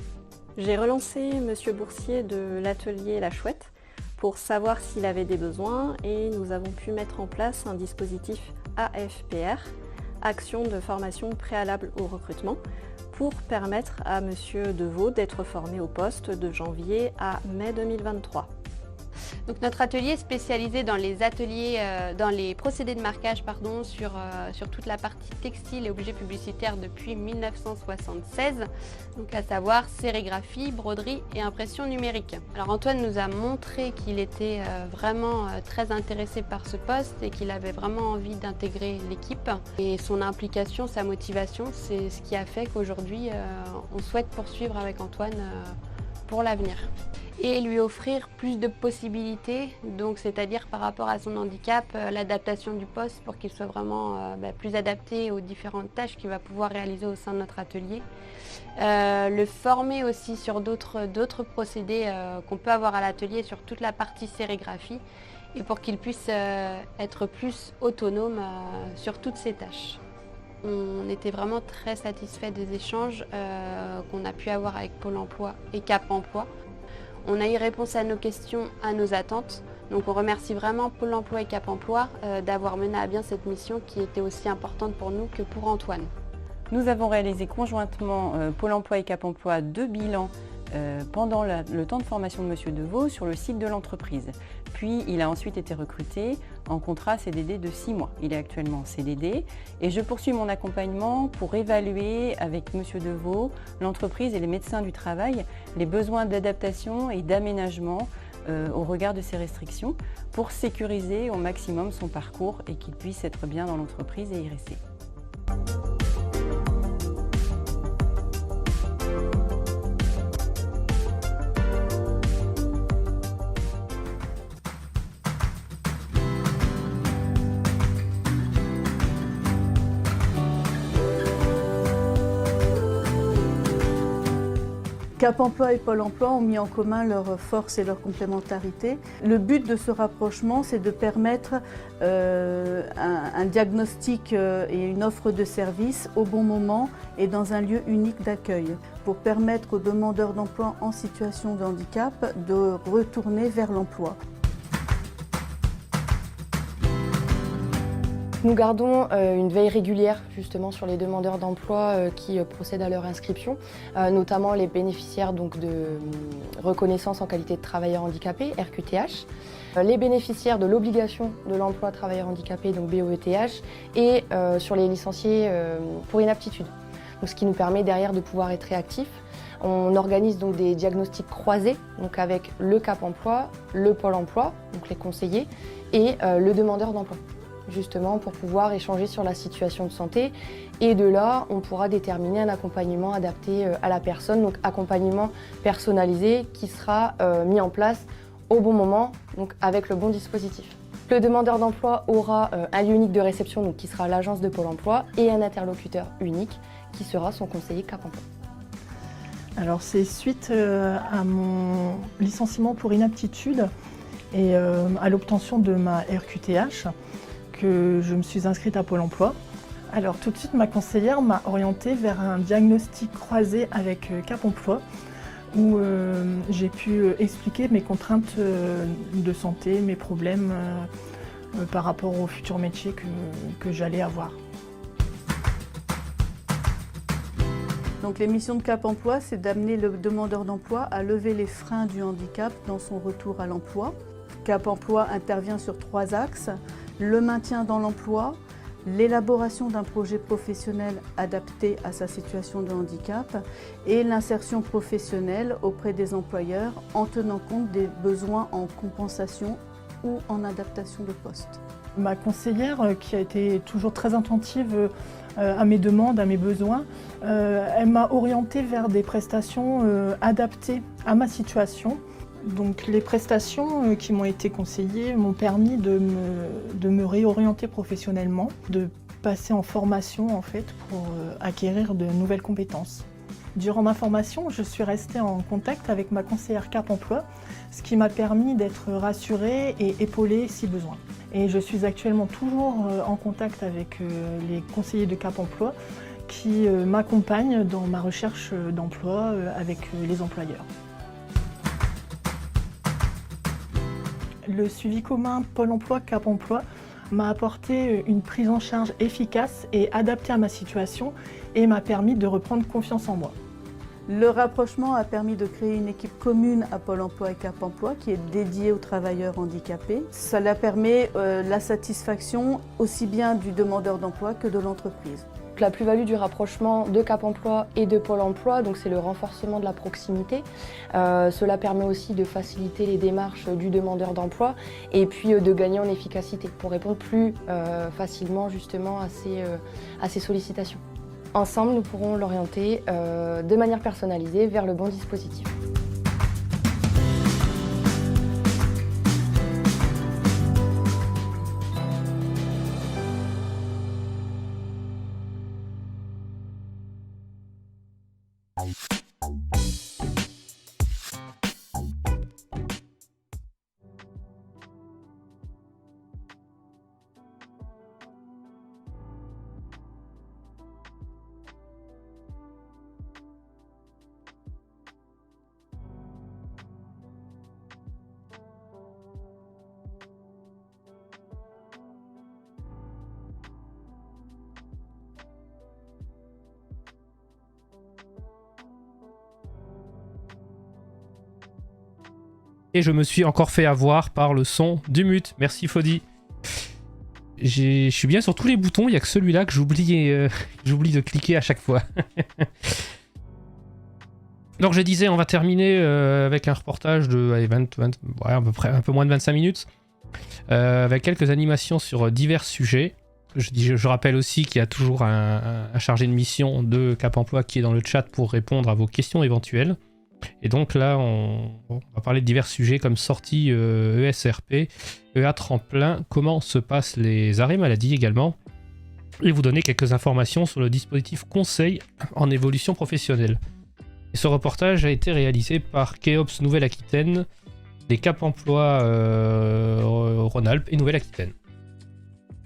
J'ai relancé M. Boursier de l'atelier La Chouette pour savoir s'il avait des besoins et nous avons pu mettre en place un dispositif AFPR, Action de formation préalable au recrutement, pour permettre à M. Deveau d'être formé au poste de janvier à mai 2023. Donc notre atelier est spécialisé dans les procédés de marquage sur toute la partie textile et objets publicitaires depuis 1976, donc à savoir sérigraphie, broderie et impression numérique. Alors Antoine nous a montré qu'il était vraiment très intéressé par ce poste et qu'il avait vraiment envie d'intégrer l'équipe. Et son implication, sa motivation, c'est ce qui a fait qu'aujourd'hui on souhaite poursuivre avec Antoine pour l'avenir. Et lui offrir plus de possibilités, donc c'est-à-dire par rapport à son handicap, l'adaptation du poste pour qu'il soit vraiment plus adapté aux différentes tâches qu'il va pouvoir réaliser au sein de notre atelier. Le former aussi sur d'autres procédés qu'on peut avoir à l'atelier sur toute la partie sérigraphie et pour qu'il puisse être plus autonome sur toutes ces tâches. On était vraiment très satisfaits des échanges qu'on a pu avoir avec Pôle Emploi et Cap Emploi. On a eu réponse à nos questions, à nos attentes. Donc on remercie vraiment Pôle Emploi et Cap Emploi d'avoir mené à bien cette mission qui était aussi importante pour nous que pour Antoine. Nous avons réalisé conjointement Pôle Emploi et Cap Emploi 2 bilans pendant le temps de formation de M. Deveau sur le site de l'entreprise. Puis il a ensuite été recruté en contrat CDD de 6 mois. Il est actuellement en CDD et je poursuis mon accompagnement pour évaluer avec M. Deveau, l'entreprise et les médecins du travail les besoins d'adaptation et d'aménagement au regard de ces restrictions pour sécuriser au maximum son parcours et qu'il puisse être bien dans l'entreprise et y rester. Cap Emploi et Pôle Emploi ont mis en commun leurs forces et leurs complémentarités. Le but de ce rapprochement, c'est de permettre un diagnostic et une offre de service au bon moment et dans un lieu unique d'accueil pour permettre aux demandeurs d'emploi en situation de handicap de retourner vers l'emploi. nous gardons une veille régulière justement sur les demandeurs d'emploi qui procèdent à leur inscription, notamment les bénéficiaires donc, de reconnaissance en qualité de travailleur handicapé, RQTH, les bénéficiaires de l'obligation de l'emploi travailleur handicapé, donc BOETH, et sur les licenciés pour inaptitude. Donc, ce qui nous permet derrière de pouvoir être réactifs. On organise donc des diagnostics croisés, donc avec le Cap Emploi, le Pôle Emploi, donc les conseillers, et le demandeur d'emploi, justement pour pouvoir échanger sur la situation de santé. Et de là, on pourra déterminer un accompagnement adapté à la personne, donc accompagnement personnalisé qui sera mis en place au bon moment, donc avec le bon dispositif. Le demandeur d'emploi aura un lieu unique de réception, donc qui sera l'agence de Pôle Emploi, et un interlocuteur unique qui sera son conseiller Cap Emploi. Alors c'est suite à mon licenciement pour inaptitude et à l'obtention de ma RQTH que je me suis inscrite à Pôle Emploi. Alors tout de suite ma conseillère m'a orientée vers un diagnostic croisé avec Cap Emploi où j'ai pu expliquer mes contraintes de santé, mes problèmes par rapport au futur métier que j'allais avoir. Donc les missions de Cap Emploi, c'est d'amener le demandeur d'emploi à lever les freins du handicap dans son retour à l'emploi. Cap Emploi intervient sur 3 axes, le maintien dans l'emploi, l'élaboration d'un projet professionnel adapté à sa situation de handicap et l'insertion professionnelle auprès des employeurs en tenant compte des besoins en compensation ou en adaptation de poste. Ma conseillère, qui a été toujours très attentive à mes demandes, à mes besoins, elle m'a orientée vers des prestations adaptées à ma situation. Donc les prestations qui m'ont été conseillées m'ont permis de me réorienter professionnellement, de passer en formation en fait pour acquérir de nouvelles compétences. Durant ma formation, je suis restée en contact avec ma conseillère Cap Emploi, ce qui m'a permis d'être rassurée et épaulée si besoin. Et je suis actuellement toujours en contact avec les conseillers de Cap Emploi qui m'accompagnent dans ma recherche d'emploi avec les employeurs. Le suivi commun Pôle Emploi Cap Emploi m'a apporté une prise en charge efficace et adaptée à ma situation et m'a permis de reprendre confiance en moi. Le rapprochement a permis de créer une équipe commune à Pôle Emploi et Cap Emploi qui est dédiée aux travailleurs handicapés. Cela permet la satisfaction aussi bien du demandeur d'emploi que de l'entreprise. La plus-value du rapprochement de Cap Emploi et de Pôle Emploi, donc c'est le renforcement de la proximité. Cela permet aussi de faciliter les démarches du demandeur d'emploi et puis de gagner en efficacité pour répondre plus facilement justement à ces sollicitations. Ensemble, nous pourrons l'orienter de manière personnalisée vers le bon dispositif. Et je me suis encore fait avoir par le son du mute. Merci Fody. Je suis bien sur tous les boutons, il n'y a que celui-là que j'oublie de cliquer à chaque fois. Donc je disais, on va terminer avec un reportage de à peu près un peu moins de 25 minutes, avec quelques animations sur divers sujets. Je rappelle aussi qu'il y a toujours un chargé de mission de Cap Emploi qui est dans le chat pour répondre à vos questions éventuelles. Et donc là, on va parler de divers sujets comme sortie ESRP, EA tremplin, comment se passent les arrêts maladie également, et vous donner quelques informations sur le dispositif conseil en évolution professionnelle. Et ce reportage a été réalisé par Keops Nouvelle-Aquitaine, des Cap Emploi Rhône-Alpes et Nouvelle-Aquitaine.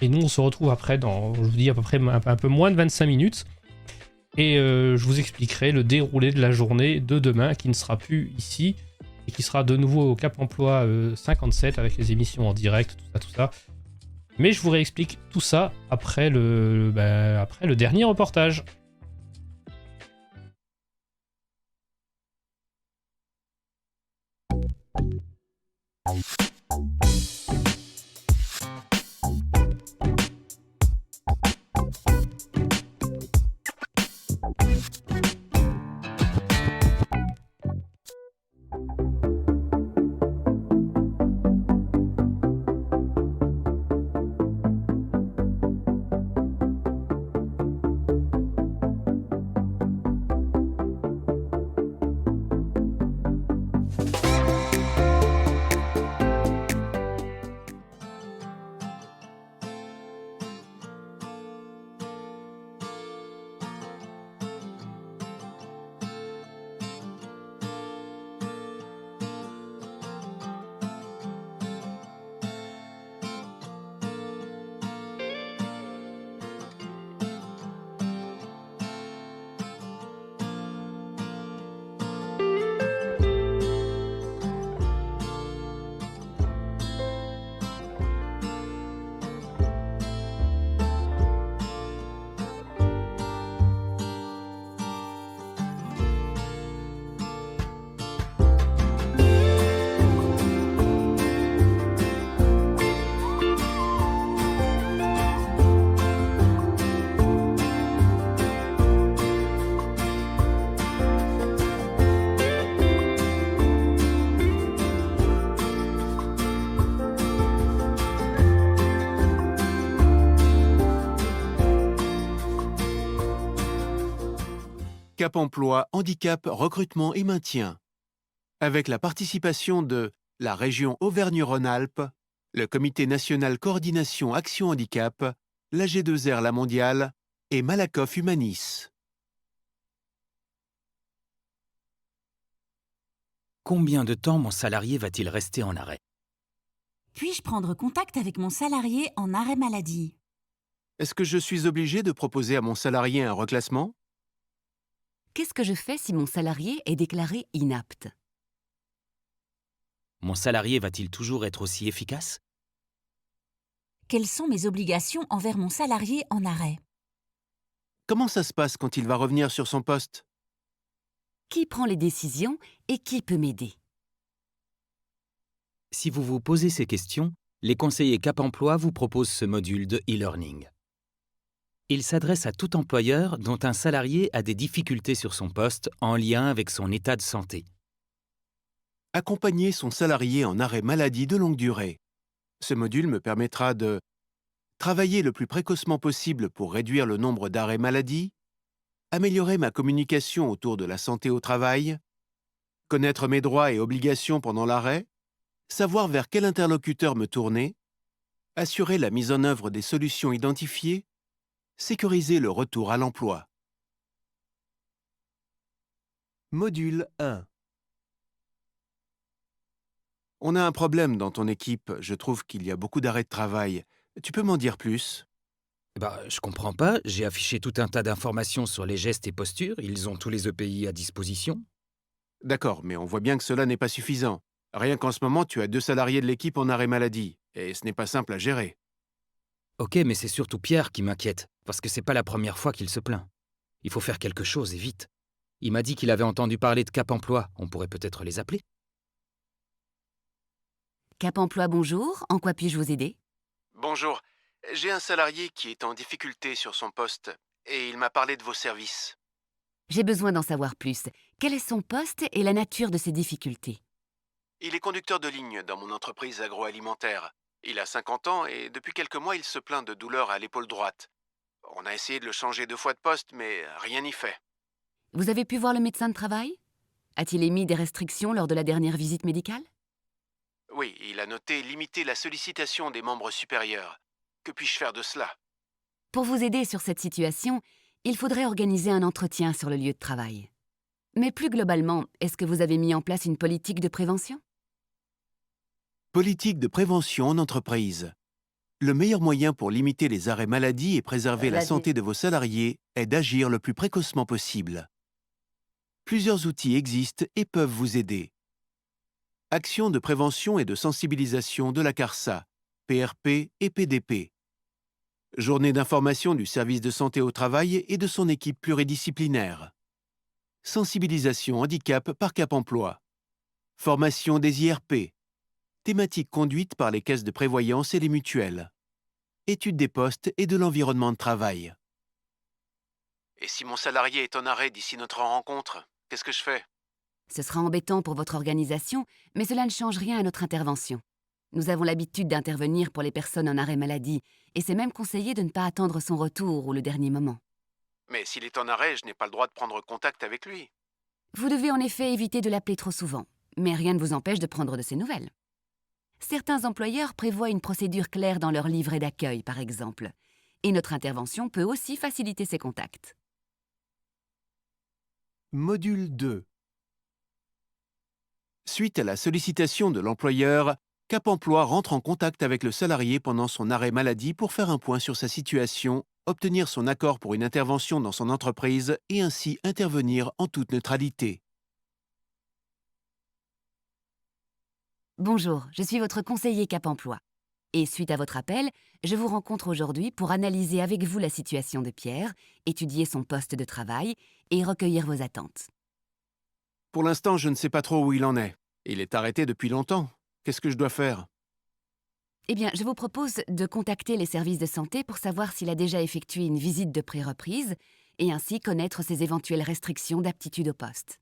Et nous, on se retrouve après dans, je vous dis, à peu près un peu moins de 25 minutes. Et je vous expliquerai le déroulé de la journée de demain qui ne sera plus ici et qui sera de nouveau au Cap Emploi 57 avec les émissions en direct, tout ça. Mais je vous réexplique tout ça après le dernier reportage. Cap Emploi, Handicap, Recrutement et Maintien. Avec la participation de la région Auvergne-Rhône-Alpes, le Comité national coordination Action Handicap, la G2R La Mondiale et Malakoff Humanis. Combien de temps mon salarié va-t-il rester en arrêt? Puis-je prendre contact avec mon salarié en arrêt maladie? Est-ce que je suis obligé de proposer à mon salarié un reclassement? Qu'est-ce que je fais si mon salarié est déclaré inapte? Mon salarié va-t-il toujours être aussi efficace? Quelles sont mes obligations envers mon salarié en arrêt? Comment ça se passe quand il va revenir sur son poste? Qui prend les décisions et qui peut m'aider? Si vous vous posez ces questions, les conseillers Cap Emploi vous proposent ce module de e-learning. Il s'adresse à tout employeur dont un salarié a des difficultés sur son poste en lien avec son état de santé. Accompagner son salarié en arrêt maladie de longue durée. Ce module me permettra de travailler le plus précocement possible pour réduire le nombre d'arrêts maladie, améliorer ma communication autour de la santé au travail, connaître mes droits et obligations pendant l'arrêt, savoir vers quel interlocuteur me tourner, assurer la mise en œuvre des solutions identifiées, sécuriser le retour à l'emploi. Module 1. On a un problème dans ton équipe. Je trouve qu'il y a beaucoup d'arrêts de travail. Tu peux m'en dire plus? Je comprends pas. J'ai affiché tout un tas d'informations sur les gestes et postures. Ils ont tous les EPI à disposition. D'accord, mais on voit bien que cela n'est pas suffisant. Rien qu'en ce moment, tu as 2 salariés de l'équipe en arrêt maladie. Et ce n'est pas simple à gérer. Ok, mais c'est surtout Pierre qui m'inquiète, parce que c'est pas la première fois qu'il se plaint. Il faut faire quelque chose et vite. Il m'a dit qu'il avait entendu parler de Cap Emploi. On pourrait peut-être les appeler. Cap Emploi, bonjour. En quoi puis-je vous aider? Bonjour. J'ai un salarié qui est en difficulté sur son poste et il m'a parlé de vos services. J'ai besoin d'en savoir plus. Quel est son poste et la nature de ses difficultés? Il est conducteur de ligne dans mon entreprise agroalimentaire. Il a 50 ans et depuis quelques mois, il se plaint de douleurs à l'épaule droite. On a essayé de le changer 2 fois de poste, mais rien n'y fait. Vous avez pu voir le médecin de travail? A-t-il émis des restrictions lors de la dernière visite médicale? Oui, il a noté limiter la sollicitation des membres supérieurs. Que puis-je faire de cela? Pour vous aider sur cette situation, il faudrait organiser un entretien sur le lieu de travail. Mais plus globalement, est-ce que vous avez mis en place une politique de prévention? Politique de prévention en entreprise. Le meilleur moyen pour limiter les arrêts maladie et préserver la santé de vos salariés est d'agir le plus précocement possible. Plusieurs outils existent et peuvent vous aider. Actions de prévention et de sensibilisation de la CARSA, PRP et PDP. Journée d'information du service de santé au travail et de son équipe pluridisciplinaire. Sensibilisation handicap par Cap Emploi. Formation des IRP. Thématique conduite par les caisses de prévoyance et les mutuelles. Étude des postes et de l'environnement de travail. Et si mon salarié est en arrêt d'ici notre rencontre, qu'est-ce que je fais? Ce sera embêtant pour votre organisation, mais cela ne change rien à notre intervention. Nous avons l'habitude d'intervenir pour les personnes en arrêt maladie, et c'est même conseillé de ne pas attendre son retour ou le dernier moment. Mais s'il est en arrêt, je n'ai pas le droit de prendre contact avec lui. Vous devez en effet éviter de l'appeler trop souvent, mais rien ne vous empêche de prendre de ses nouvelles. Certains employeurs prévoient une procédure claire dans leur livret d'accueil, par exemple, et notre intervention peut aussi faciliter ces contacts. Module 2. Suite à la sollicitation de l'employeur, Cap Emploi rentre en contact avec le salarié pendant son arrêt maladie pour faire un point sur sa situation, obtenir son accord pour une intervention dans son entreprise et ainsi intervenir en toute neutralité. Bonjour, je suis votre conseiller Cap Emploi. Et suite à votre appel, je vous rencontre aujourd'hui pour analyser avec vous la situation de Pierre, étudier son poste de travail et recueillir vos attentes. Pour l'instant, je ne sais pas trop où il en est. Il est arrêté depuis longtemps. Qu'est-ce que je dois faire? Eh bien, je vous propose de contacter les services de santé pour savoir s'il a déjà effectué une visite de pré-reprise et ainsi connaître ses éventuelles restrictions d'aptitude au poste.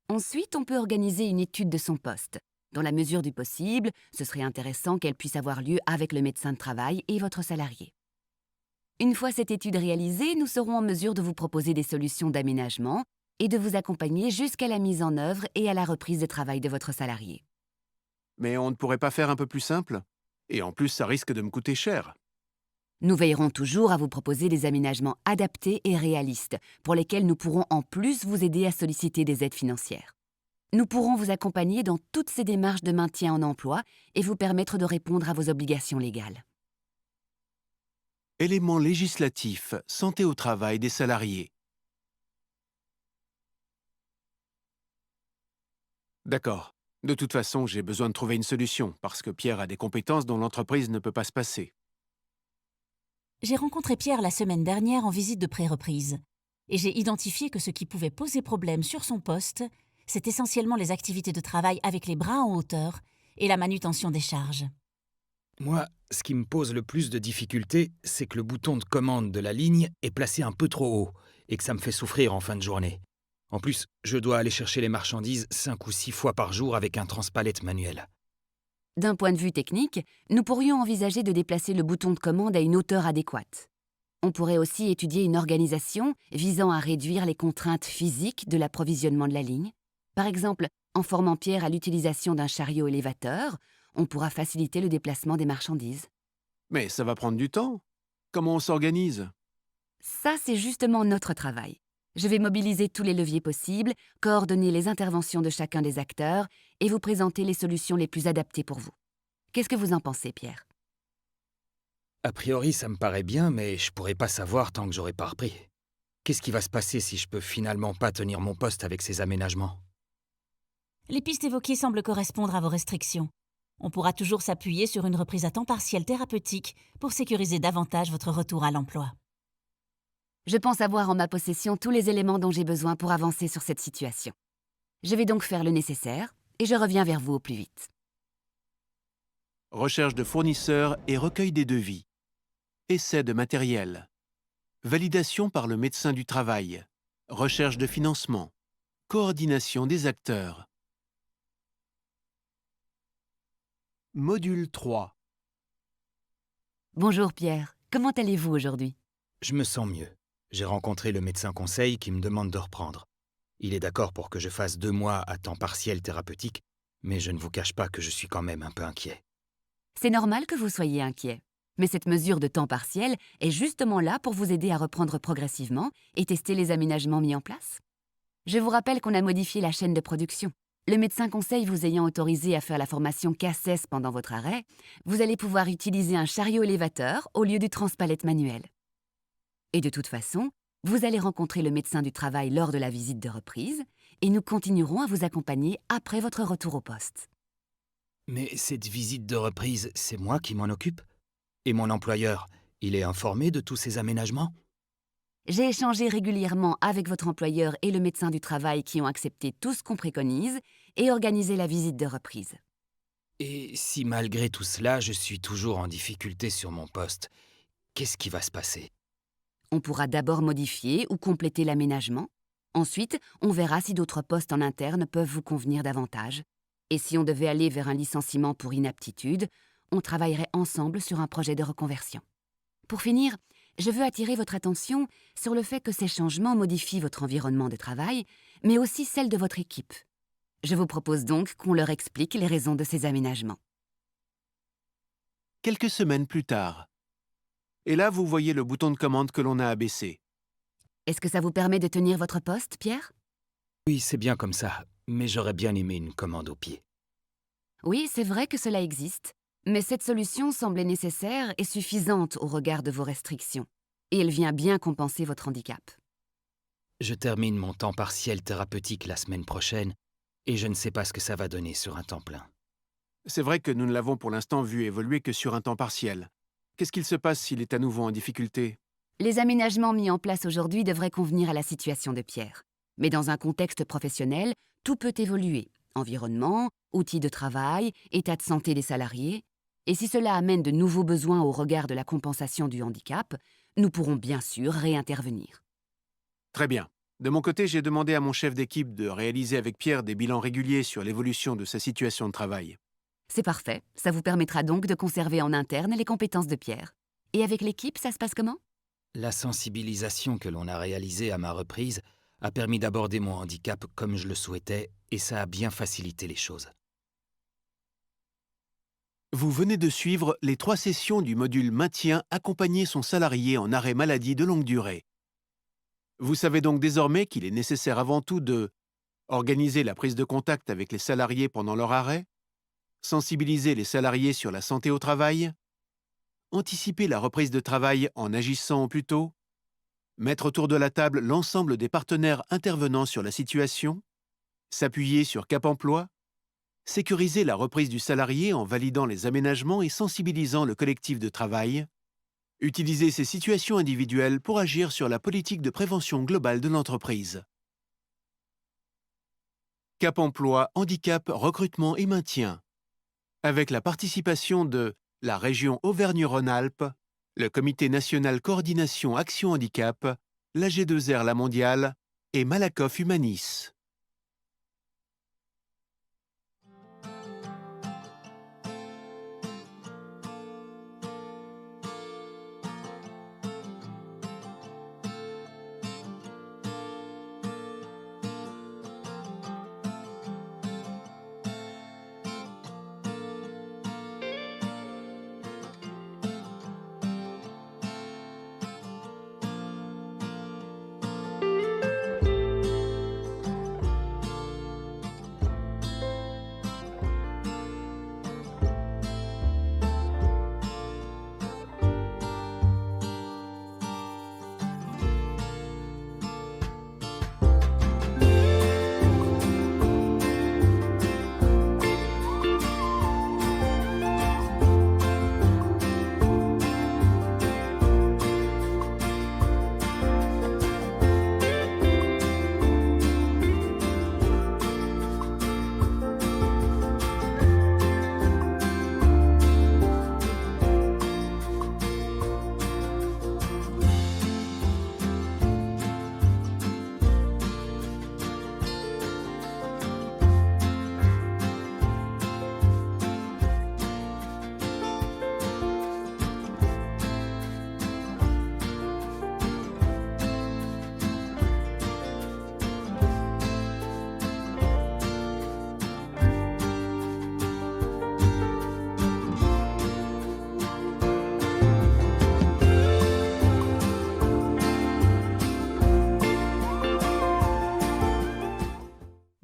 Ensuite, on peut organiser une étude de son poste. Dans la mesure du possible, ce serait intéressant qu'elle puisse avoir lieu avec le médecin de travail et votre salarié. Une fois cette étude réalisée, nous serons en mesure de vous proposer des solutions d'aménagement et de vous accompagner jusqu'à la mise en œuvre et à la reprise de travail de votre salarié. Mais on ne pourrait pas faire un peu plus simple? Et en plus, ça risque de me coûter cher. Nous veillerons toujours à vous proposer des aménagements adaptés et réalistes, pour lesquels nous pourrons en plus vous aider à solliciter des aides financières. Nous pourrons vous accompagner dans toutes ces démarches de maintien en emploi et vous permettre de répondre à vos obligations légales. Éléments législatifs, santé au travail des salariés. D'accord. De toute façon, j'ai besoin de trouver une solution, parce que Pierre a des compétences dont l'entreprise ne peut pas se passer. J'ai rencontré Pierre la semaine dernière en visite de pré-reprise, et j'ai identifié que ce qui pouvait poser problème sur son poste, c'est essentiellement les activités de travail avec les bras en hauteur et la manutention des charges. Moi, ce qui me pose le plus de difficultés, c'est que le bouton de commande de la ligne est placé un peu trop haut et que ça me fait souffrir en fin de journée. En plus, je dois aller chercher les marchandises 5 ou 6 fois par jour avec un transpalette manuel. D'un point de vue technique, nous pourrions envisager de déplacer le bouton de commande à une hauteur adéquate. On pourrait aussi étudier une organisation visant à réduire les contraintes physiques de l'approvisionnement de la ligne. Par exemple, en formant Pierre à l'utilisation d'un chariot élévateur, on pourra faciliter le déplacement des marchandises. Mais ça va prendre du temps. Comment on s'organise? Ça, c'est justement notre travail. Je vais mobiliser tous les leviers possibles, coordonner les interventions de chacun des acteurs et vous présenter les solutions les plus adaptées pour vous. Qu'est-ce que vous en pensez, Pierre? A priori, ça me paraît bien, mais je pourrais pas savoir tant que j'aurai pas repris. Qu'est-ce qui va se passer si je peux finalement pas tenir mon poste avec ces aménagements? Les pistes évoquées semblent correspondre à vos restrictions. On pourra toujours s'appuyer sur une reprise à temps partiel thérapeutique pour sécuriser davantage votre retour à l'emploi. Je pense avoir en ma possession tous les éléments dont j'ai besoin pour avancer sur cette situation. Je vais donc faire le nécessaire et je reviens vers vous au plus vite. Recherche de fournisseurs et recueil des devis. Essai de matériel. Validation par le médecin du travail. Recherche de financement. Coordination des acteurs. Module 3. Bonjour Pierre, comment allez-vous aujourd'hui? Je me sens mieux. J'ai rencontré le médecin conseil qui me demande de reprendre. Il est d'accord pour que je fasse 2 mois à temps partiel thérapeutique, mais je ne vous cache pas que je suis quand même un peu inquiet. C'est normal que vous soyez inquiet, mais cette mesure de temps partiel est justement là pour vous aider à reprendre progressivement et tester les aménagements mis en place. Je vous rappelle qu'on a modifié la chaîne de production. Le médecin conseil vous ayant autorisé à faire la formation CACES pendant votre arrêt, vous allez pouvoir utiliser un chariot élévateur au lieu du transpalette manuel. Et de toute façon, vous allez rencontrer le médecin du travail lors de la visite de reprise et nous continuerons à vous accompagner après votre retour au poste. Mais cette visite de reprise, c'est moi qui m'en occupe? Et mon employeur, il est informé de tous ces aménagements? J'ai échangé régulièrement avec votre employeur et le médecin du travail qui ont accepté tout ce qu'on préconise et organisé la visite de reprise. Et si malgré tout cela, je suis toujours en difficulté sur mon poste, qu'est-ce qui va se passer? On pourra d'abord modifier ou compléter l'aménagement. Ensuite, on verra si d'autres postes en interne peuvent vous convenir davantage. Et si on devait aller vers un licenciement pour inaptitude, on travaillerait ensemble sur un projet de reconversion. Pour finir, je veux attirer votre attention sur le fait que ces changements modifient votre environnement de travail, mais aussi celle de votre équipe. Je vous propose donc qu'on leur explique les raisons de ces aménagements. Quelques semaines plus tard. Et là, vous voyez le bouton de commande que l'on a abaissé. Est-ce que ça vous permet de tenir votre poste, Pierre? Oui, c'est bien comme ça, mais j'aurais bien aimé une commande au pied. Oui, c'est vrai que cela existe, mais cette solution semblait nécessaire et suffisante au regard de vos restrictions, et elle vient bien compenser votre handicap. Je termine mon temps partiel thérapeutique la semaine prochaine, et je ne sais pas ce que ça va donner sur un temps plein. C'est vrai que nous ne l'avons pour l'instant vu évoluer que sur un temps partiel. Qu'est-ce qu'il se passe s'il est à nouveau en difficulté? Les aménagements mis en place aujourd'hui devraient convenir à la situation de Pierre. Mais dans un contexte professionnel, tout peut évoluer. Environnement, outils de travail, état de santé des salariés. Et si cela amène de nouveaux besoins au regard de la compensation du handicap, nous pourrons bien sûr réintervenir. Très bien. De mon côté, j'ai demandé à mon chef d'équipe de réaliser avec Pierre des bilans réguliers sur l'évolution de sa situation de travail. C'est parfait. Ça vous permettra donc de conserver en interne les compétences de Pierre. Et avec l'équipe, ça se passe comment? La sensibilisation que l'on a réalisée à ma reprise a permis d'aborder mon handicap comme je le souhaitais et ça a bien facilité les choses. Vous venez de suivre les 3 sessions du module Maintien accompagner son salarié en arrêt maladie de longue durée. Vous savez donc désormais qu'il est nécessaire avant tout de organiser la prise de contact avec les salariés pendant leur arrêt, sensibiliser les salariés sur la santé au travail, anticiper la reprise de travail en agissant au plus tôt, mettre autour de la table l'ensemble des partenaires intervenant sur la situation, s'appuyer sur Cap Emploi, sécuriser la reprise du salarié en validant les aménagements et sensibilisant le collectif de travail, utiliser ces situations individuelles pour agir sur la politique de prévention globale de l'entreprise. Cap Emploi, handicap, recrutement et maintien. Avec la participation de la région Auvergne-Rhône-Alpes, le Comité national coordination action handicap, la G2R La Mondiale et Malakoff Humanis.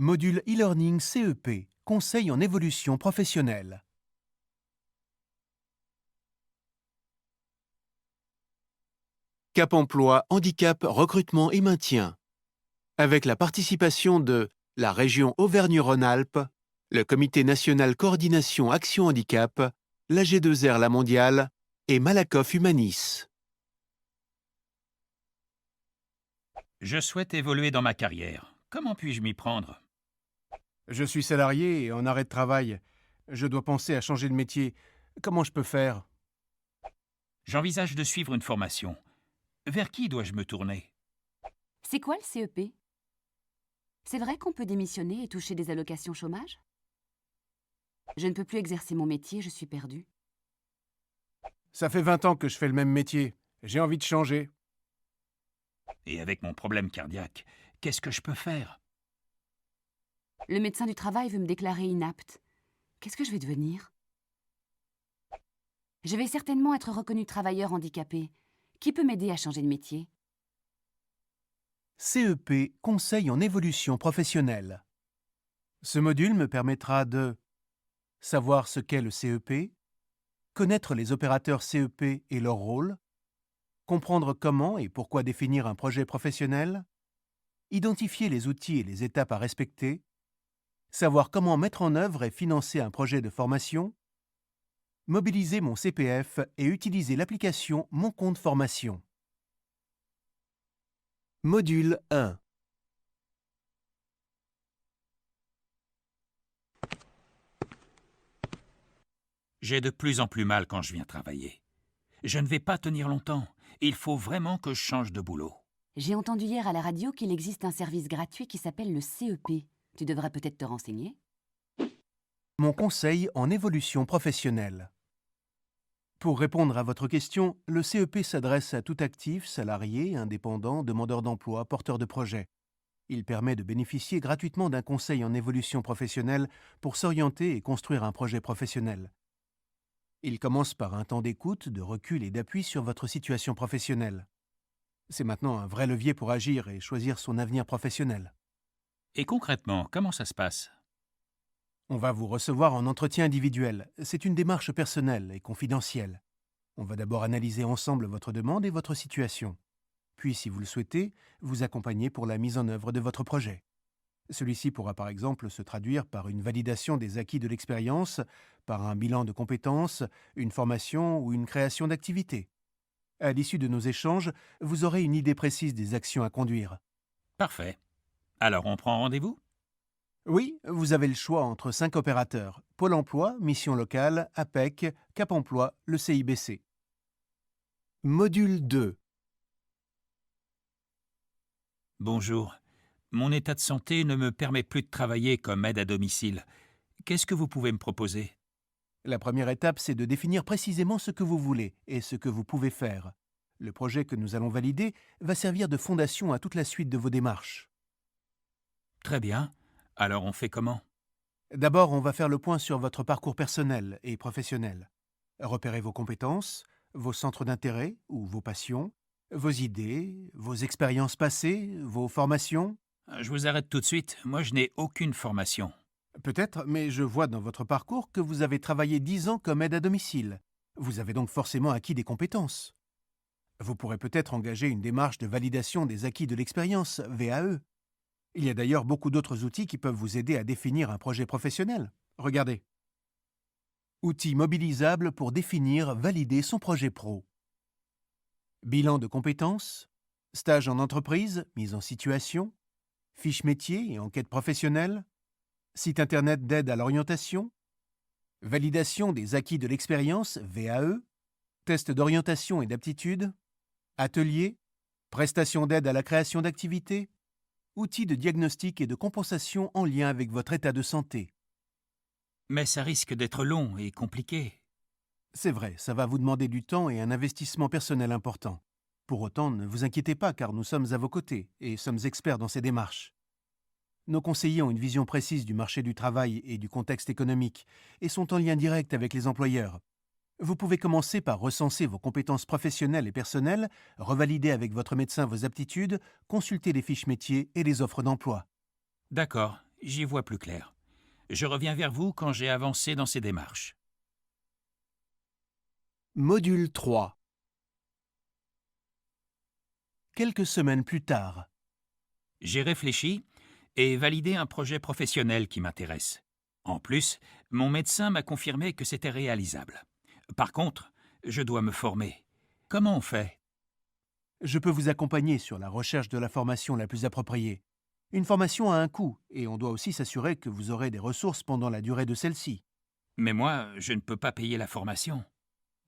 Module e-learning CEP, conseil en évolution professionnelle. Cap Emploi, handicap, recrutement et maintien. Avec la participation de la région Auvergne-Rhône-Alpes, le Comité national coordination Action Handicap, la G2R La Mondiale et Malakoff Humanis. Je souhaite évoluer dans ma carrière. Comment puis-je m'y prendre? Je suis salarié et en arrêt de travail. Je dois penser à changer de métier. Comment je peux faire? J'envisage de suivre une formation. Vers qui dois-je me tourner? C'est quoi le CEP? C'est vrai qu'on peut démissionner et toucher des allocations chômage? Je ne peux plus exercer mon métier, je suis perdue. Ça fait 20 ans que je fais le même métier. J'ai envie de changer. Et avec mon problème cardiaque, qu'est-ce que je peux faire? Le médecin du travail veut me déclarer inapte. Qu'est-ce que je vais devenir? Je vais certainement être reconnue travailleur handicapé. Qui peut m'aider à changer de métier? CEP, Conseil en évolution professionnelle. Ce module me permettra de savoir ce qu'est le CEP, connaître les opérateurs CEP et leur rôle, comprendre comment et pourquoi définir un projet professionnel, identifier les outils et les étapes à respecter, savoir comment mettre en œuvre et financer un projet de formation, mobiliser mon CPF et utiliser l'application Mon compte formation. Module 1. J'ai de plus en plus mal quand je viens travailler. Je ne vais pas tenir longtemps. Il faut vraiment que je change de boulot. J'ai entendu hier à la radio qu'il existe un service gratuit qui s'appelle le CEP. Tu devrais peut-être te renseigner. Mon conseil en évolution professionnelle. Pour répondre à votre question, le CEP s'adresse à tout actif, salarié, indépendant, demandeur d'emploi, porteur de projet. Il permet de bénéficier gratuitement d'un conseil en évolution professionnelle pour s'orienter et construire un projet professionnel. Il commence par un temps d'écoute, de recul et d'appui sur votre situation professionnelle. C'est maintenant un vrai levier pour agir et choisir son avenir professionnel. Et concrètement, comment ça se passe? On va vous recevoir en entretien individuel. C'est une démarche personnelle et confidentielle. On va d'abord analyser ensemble votre demande et votre situation. Puis, si vous le souhaitez, vous accompagner pour la mise en œuvre de votre projet. Celui-ci pourra par exemple se traduire par une validation des acquis de l'expérience, par un bilan de compétences, une formation ou une création d'activité. À l'issue de nos échanges, vous aurez une idée précise des actions à conduire. Parfait. Alors on prend rendez-vous? Oui, vous avez le choix entre 5 opérateurs. Pôle emploi, Mission locale, APEC, Cap emploi, le CIBC. Module 2. Bonjour. Mon état de santé ne me permet plus de travailler comme aide à domicile. Qu'est-ce que vous pouvez me proposer? La première étape, c'est de définir précisément ce que vous voulez et ce que vous pouvez faire. Le projet que nous allons valider va servir de fondation à toute la suite de vos démarches. Très bien. Alors on fait comment? D'abord, on va faire le point sur votre parcours personnel et professionnel. Repérer vos compétences, vos centres d'intérêt ou vos passions, vos idées, vos expériences passées, vos formations. Je vous arrête tout de suite. Moi, je n'ai aucune formation. Peut-être, mais je vois dans votre parcours que vous avez travaillé 10 ans comme aide à domicile. Vous avez donc forcément acquis des compétences. Vous pourrez peut-être engager une démarche de validation des acquis de l'expérience, VAE. Il y a d'ailleurs beaucoup d'autres outils qui peuvent vous aider à définir un projet professionnel. Regardez. Outils mobilisables pour définir, valider son projet pro. Bilan de compétences, stage en entreprise, mise en situation, fiche métier et enquête professionnelle, site internet d'aide à l'orientation, validation des acquis de l'expérience, VAE, test d'orientation et d'aptitude, atelier, prestation d'aide à la création d'activités, outils de diagnostic et de compensation en lien avec votre état de santé. Mais ça risque d'être long et compliqué. C'est vrai, ça va vous demander du temps et un investissement personnel important. Pour autant, ne vous inquiétez pas car nous sommes à vos côtés et sommes experts dans ces démarches. Nos conseillers ont une vision précise du marché du travail et du contexte économique et sont en lien direct avec les employeurs. Vous pouvez commencer par recenser vos compétences professionnelles et personnelles, revalider avec votre médecin vos aptitudes, consulter les fiches métiers et les offres d'emploi. D'accord, j'y vois plus clair. Je reviens vers vous quand j'ai avancé dans ces démarches. Module 3. Quelques semaines plus tard. J'ai réfléchi et validé un projet professionnel qui m'intéresse. En plus, mon médecin m'a confirmé que c'était réalisable. Par contre, je dois me former. Comment on fait? Je peux vous accompagner sur la recherche de la formation la plus appropriée. Une formation a un coût, et on doit aussi s'assurer que vous aurez des ressources pendant la durée de celle-ci. Mais moi, je ne peux pas payer la formation.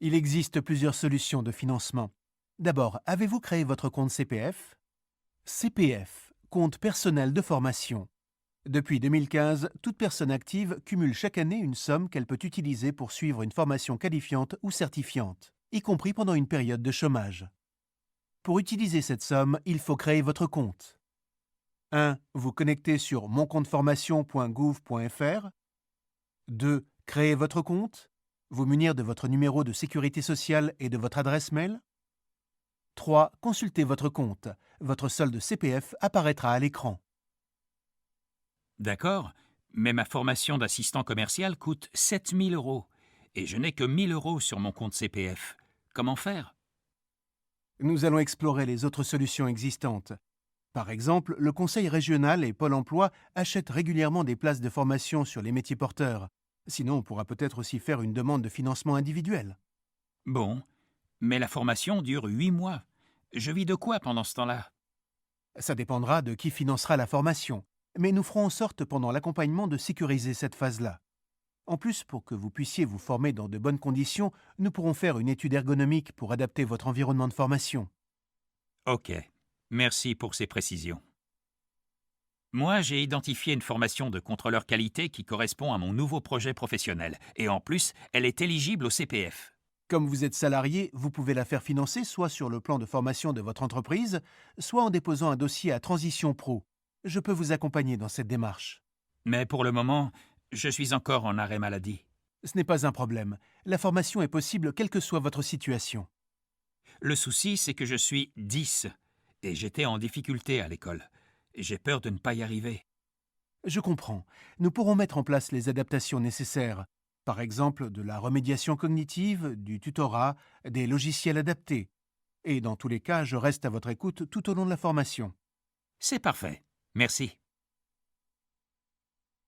Il existe plusieurs solutions de financement. D'abord, avez-vous créé votre compte CPF? CPF, compte personnel de formation. Depuis 2015, toute personne active cumule chaque année une somme qu'elle peut utiliser pour suivre une formation qualifiante ou certifiante, y compris pendant une période de chômage. Pour utiliser cette somme, il faut créer votre compte. 1. Vous connectez sur moncompteformation.gouv.fr. 2. Créer votre compte. Vous munir de votre numéro de sécurité sociale et de votre adresse mail. 3. Consultez votre compte. Votre solde CPF apparaîtra à l'écran. D'accord, mais ma formation d'assistant commercial coûte 7 000 € et je n'ai que 1 000 € sur mon compte CPF. Comment faire? Nous allons explorer les autres solutions existantes. Par exemple, le Conseil régional et Pôle emploi achètent régulièrement des places de formation sur les métiers porteurs. Sinon, on pourra peut-être aussi faire une demande de financement individuel. Bon, mais la formation dure 8 mois. Je vis de quoi pendant ce temps-là? Ça dépendra de qui financera la formation, mais nous ferons en sorte pendant l'accompagnement de sécuriser cette phase-là. En plus, pour que vous puissiez vous former dans de bonnes conditions, nous pourrons faire une étude ergonomique pour adapter votre environnement de formation. Ok, merci pour ces précisions. Moi, j'ai identifié une formation de contrôleur qualité qui correspond à mon nouveau projet professionnel. Et en plus, elle est éligible au CPF. Comme vous êtes salarié, vous pouvez la faire financer soit sur le plan de formation de votre entreprise, soit en déposant un dossier à Transition Pro. Je peux vous accompagner dans cette démarche. Mais pour le moment, je suis encore en arrêt maladie. Ce n'est pas un problème. La formation est possible quelle que soit votre situation. Le souci, c'est que je suis 10 et j'étais en difficulté à l'école. J'ai peur de ne pas y arriver. Je comprends. Nous pourrons mettre en place les adaptations nécessaires. Par exemple, de la remédiation cognitive, du tutorat, des logiciels adaptés. Et dans tous les cas, je reste à votre écoute tout au long de la formation. C'est parfait. Merci.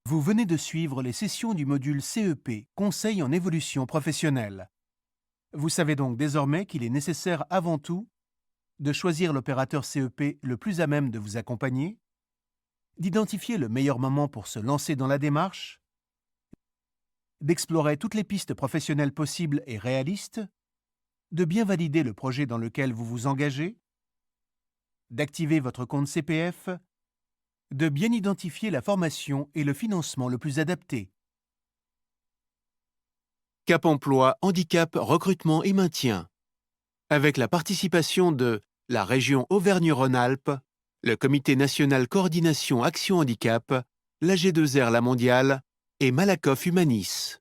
Vous venez de suivre les sessions du module CEP, Conseil en évolution professionnelle. Vous savez donc désormais qu'il est nécessaire avant tout de choisir l'opérateur CEP le plus à même de vous accompagner, d'identifier le meilleur moment pour se lancer dans la démarche, d'explorer toutes les pistes professionnelles possibles et réalistes, de bien valider le projet dans lequel vous vous engagez, d'activer votre compte CPF, de bien identifier la formation et le financement le plus adapté. Cap Emploi, Handicap, Recrutement et Maintien. Avec la participation de la région Auvergne-Rhône-Alpes, le Comité national coordination Action Handicap, l'AG2R La Mondiale et Malakoff Humanis.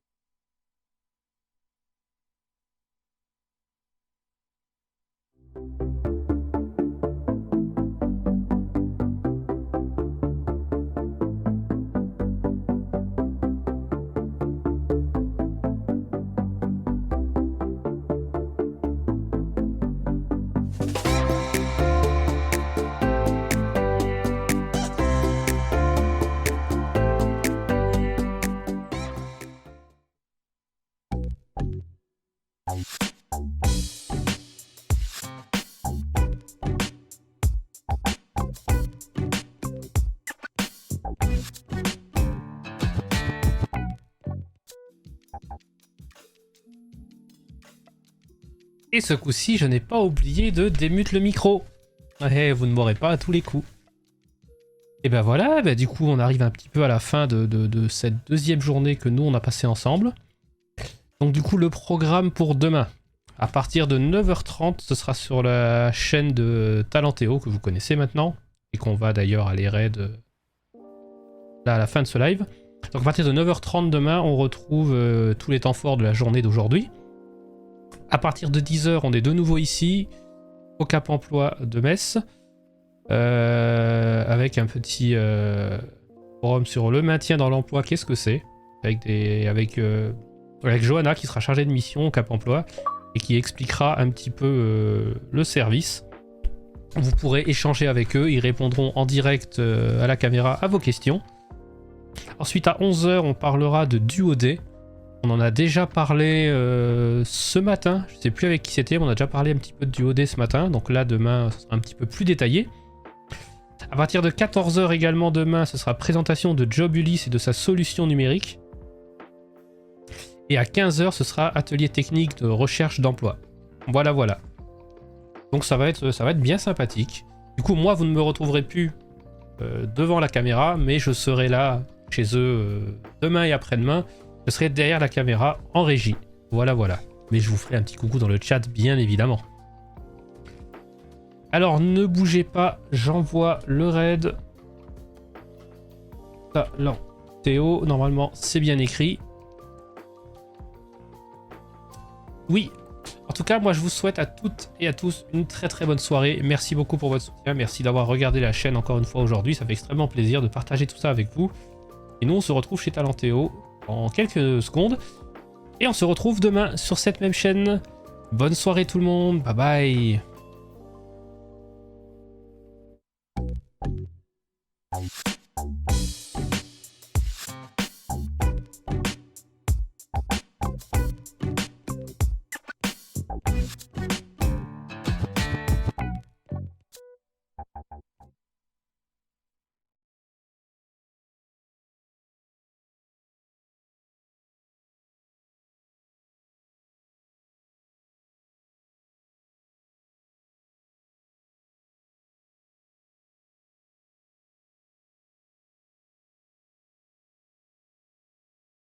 Et ce coup-ci, je n'ai pas oublié de démute le micro. Eh, vous ne m'aurez pas à tous les coups. Et ben voilà, du coup on arrive un petit peu à la fin de cette deuxième journée que nous on a passé ensemble. Donc du coup le programme pour demain. À partir de 9h30, ce sera sur la chaîne de Talentéo que vous connaissez maintenant. Et qu'on va d'ailleurs aller raid là à la fin de ce live. Donc à partir de 9h30 demain, on retrouve tous les temps forts de la journée d'aujourd'hui. À partir de 10h, on est de nouveau ici, au Cap Emploi de Metz, avec un petit forum sur le maintien dans l'emploi, qu'est-ce que c'est, avec Johanna qui sera chargée de mission au Cap Emploi et qui expliquera un petit peu le service. Vous pourrez échanger avec eux, ils répondront en direct à la caméra à vos questions. Ensuite, à 11h, on parlera de Duodé. On en a déjà parlé ce matin. Je ne sais plus avec qui c'était, mais on a déjà parlé un petit peu de Duodé ce matin. Donc là, demain, ce sera un petit peu plus détaillé. À partir de 14h également demain, ce sera présentation de Job Ulysse et de sa solution numérique. Et à 15h, ce sera atelier technique de recherche d'emploi. Voilà, voilà. Donc ça va être bien sympathique. Du coup, moi, vous ne me retrouverez plus devant la caméra, mais je serai là chez eux demain et après-demain. Je serai derrière la caméra en régie. Voilà, voilà. Mais je vous ferai un petit coucou dans le chat, bien évidemment. Alors, ne bougez pas, j'envoie le raid. Talent Théo, normalement, c'est bien écrit. Oui. En tout cas, moi, je vous souhaite à toutes et à tous une très très bonne soirée. Merci beaucoup pour votre soutien. Merci d'avoir regardé la chaîne encore une fois aujourd'hui. Ça fait extrêmement plaisir de partager tout ça avec vous. Et nous, on se retrouve chez Talent Théo en quelques secondes. Et on se retrouve demain sur cette même chaîne. Bonne soirée tout le monde. Bye bye.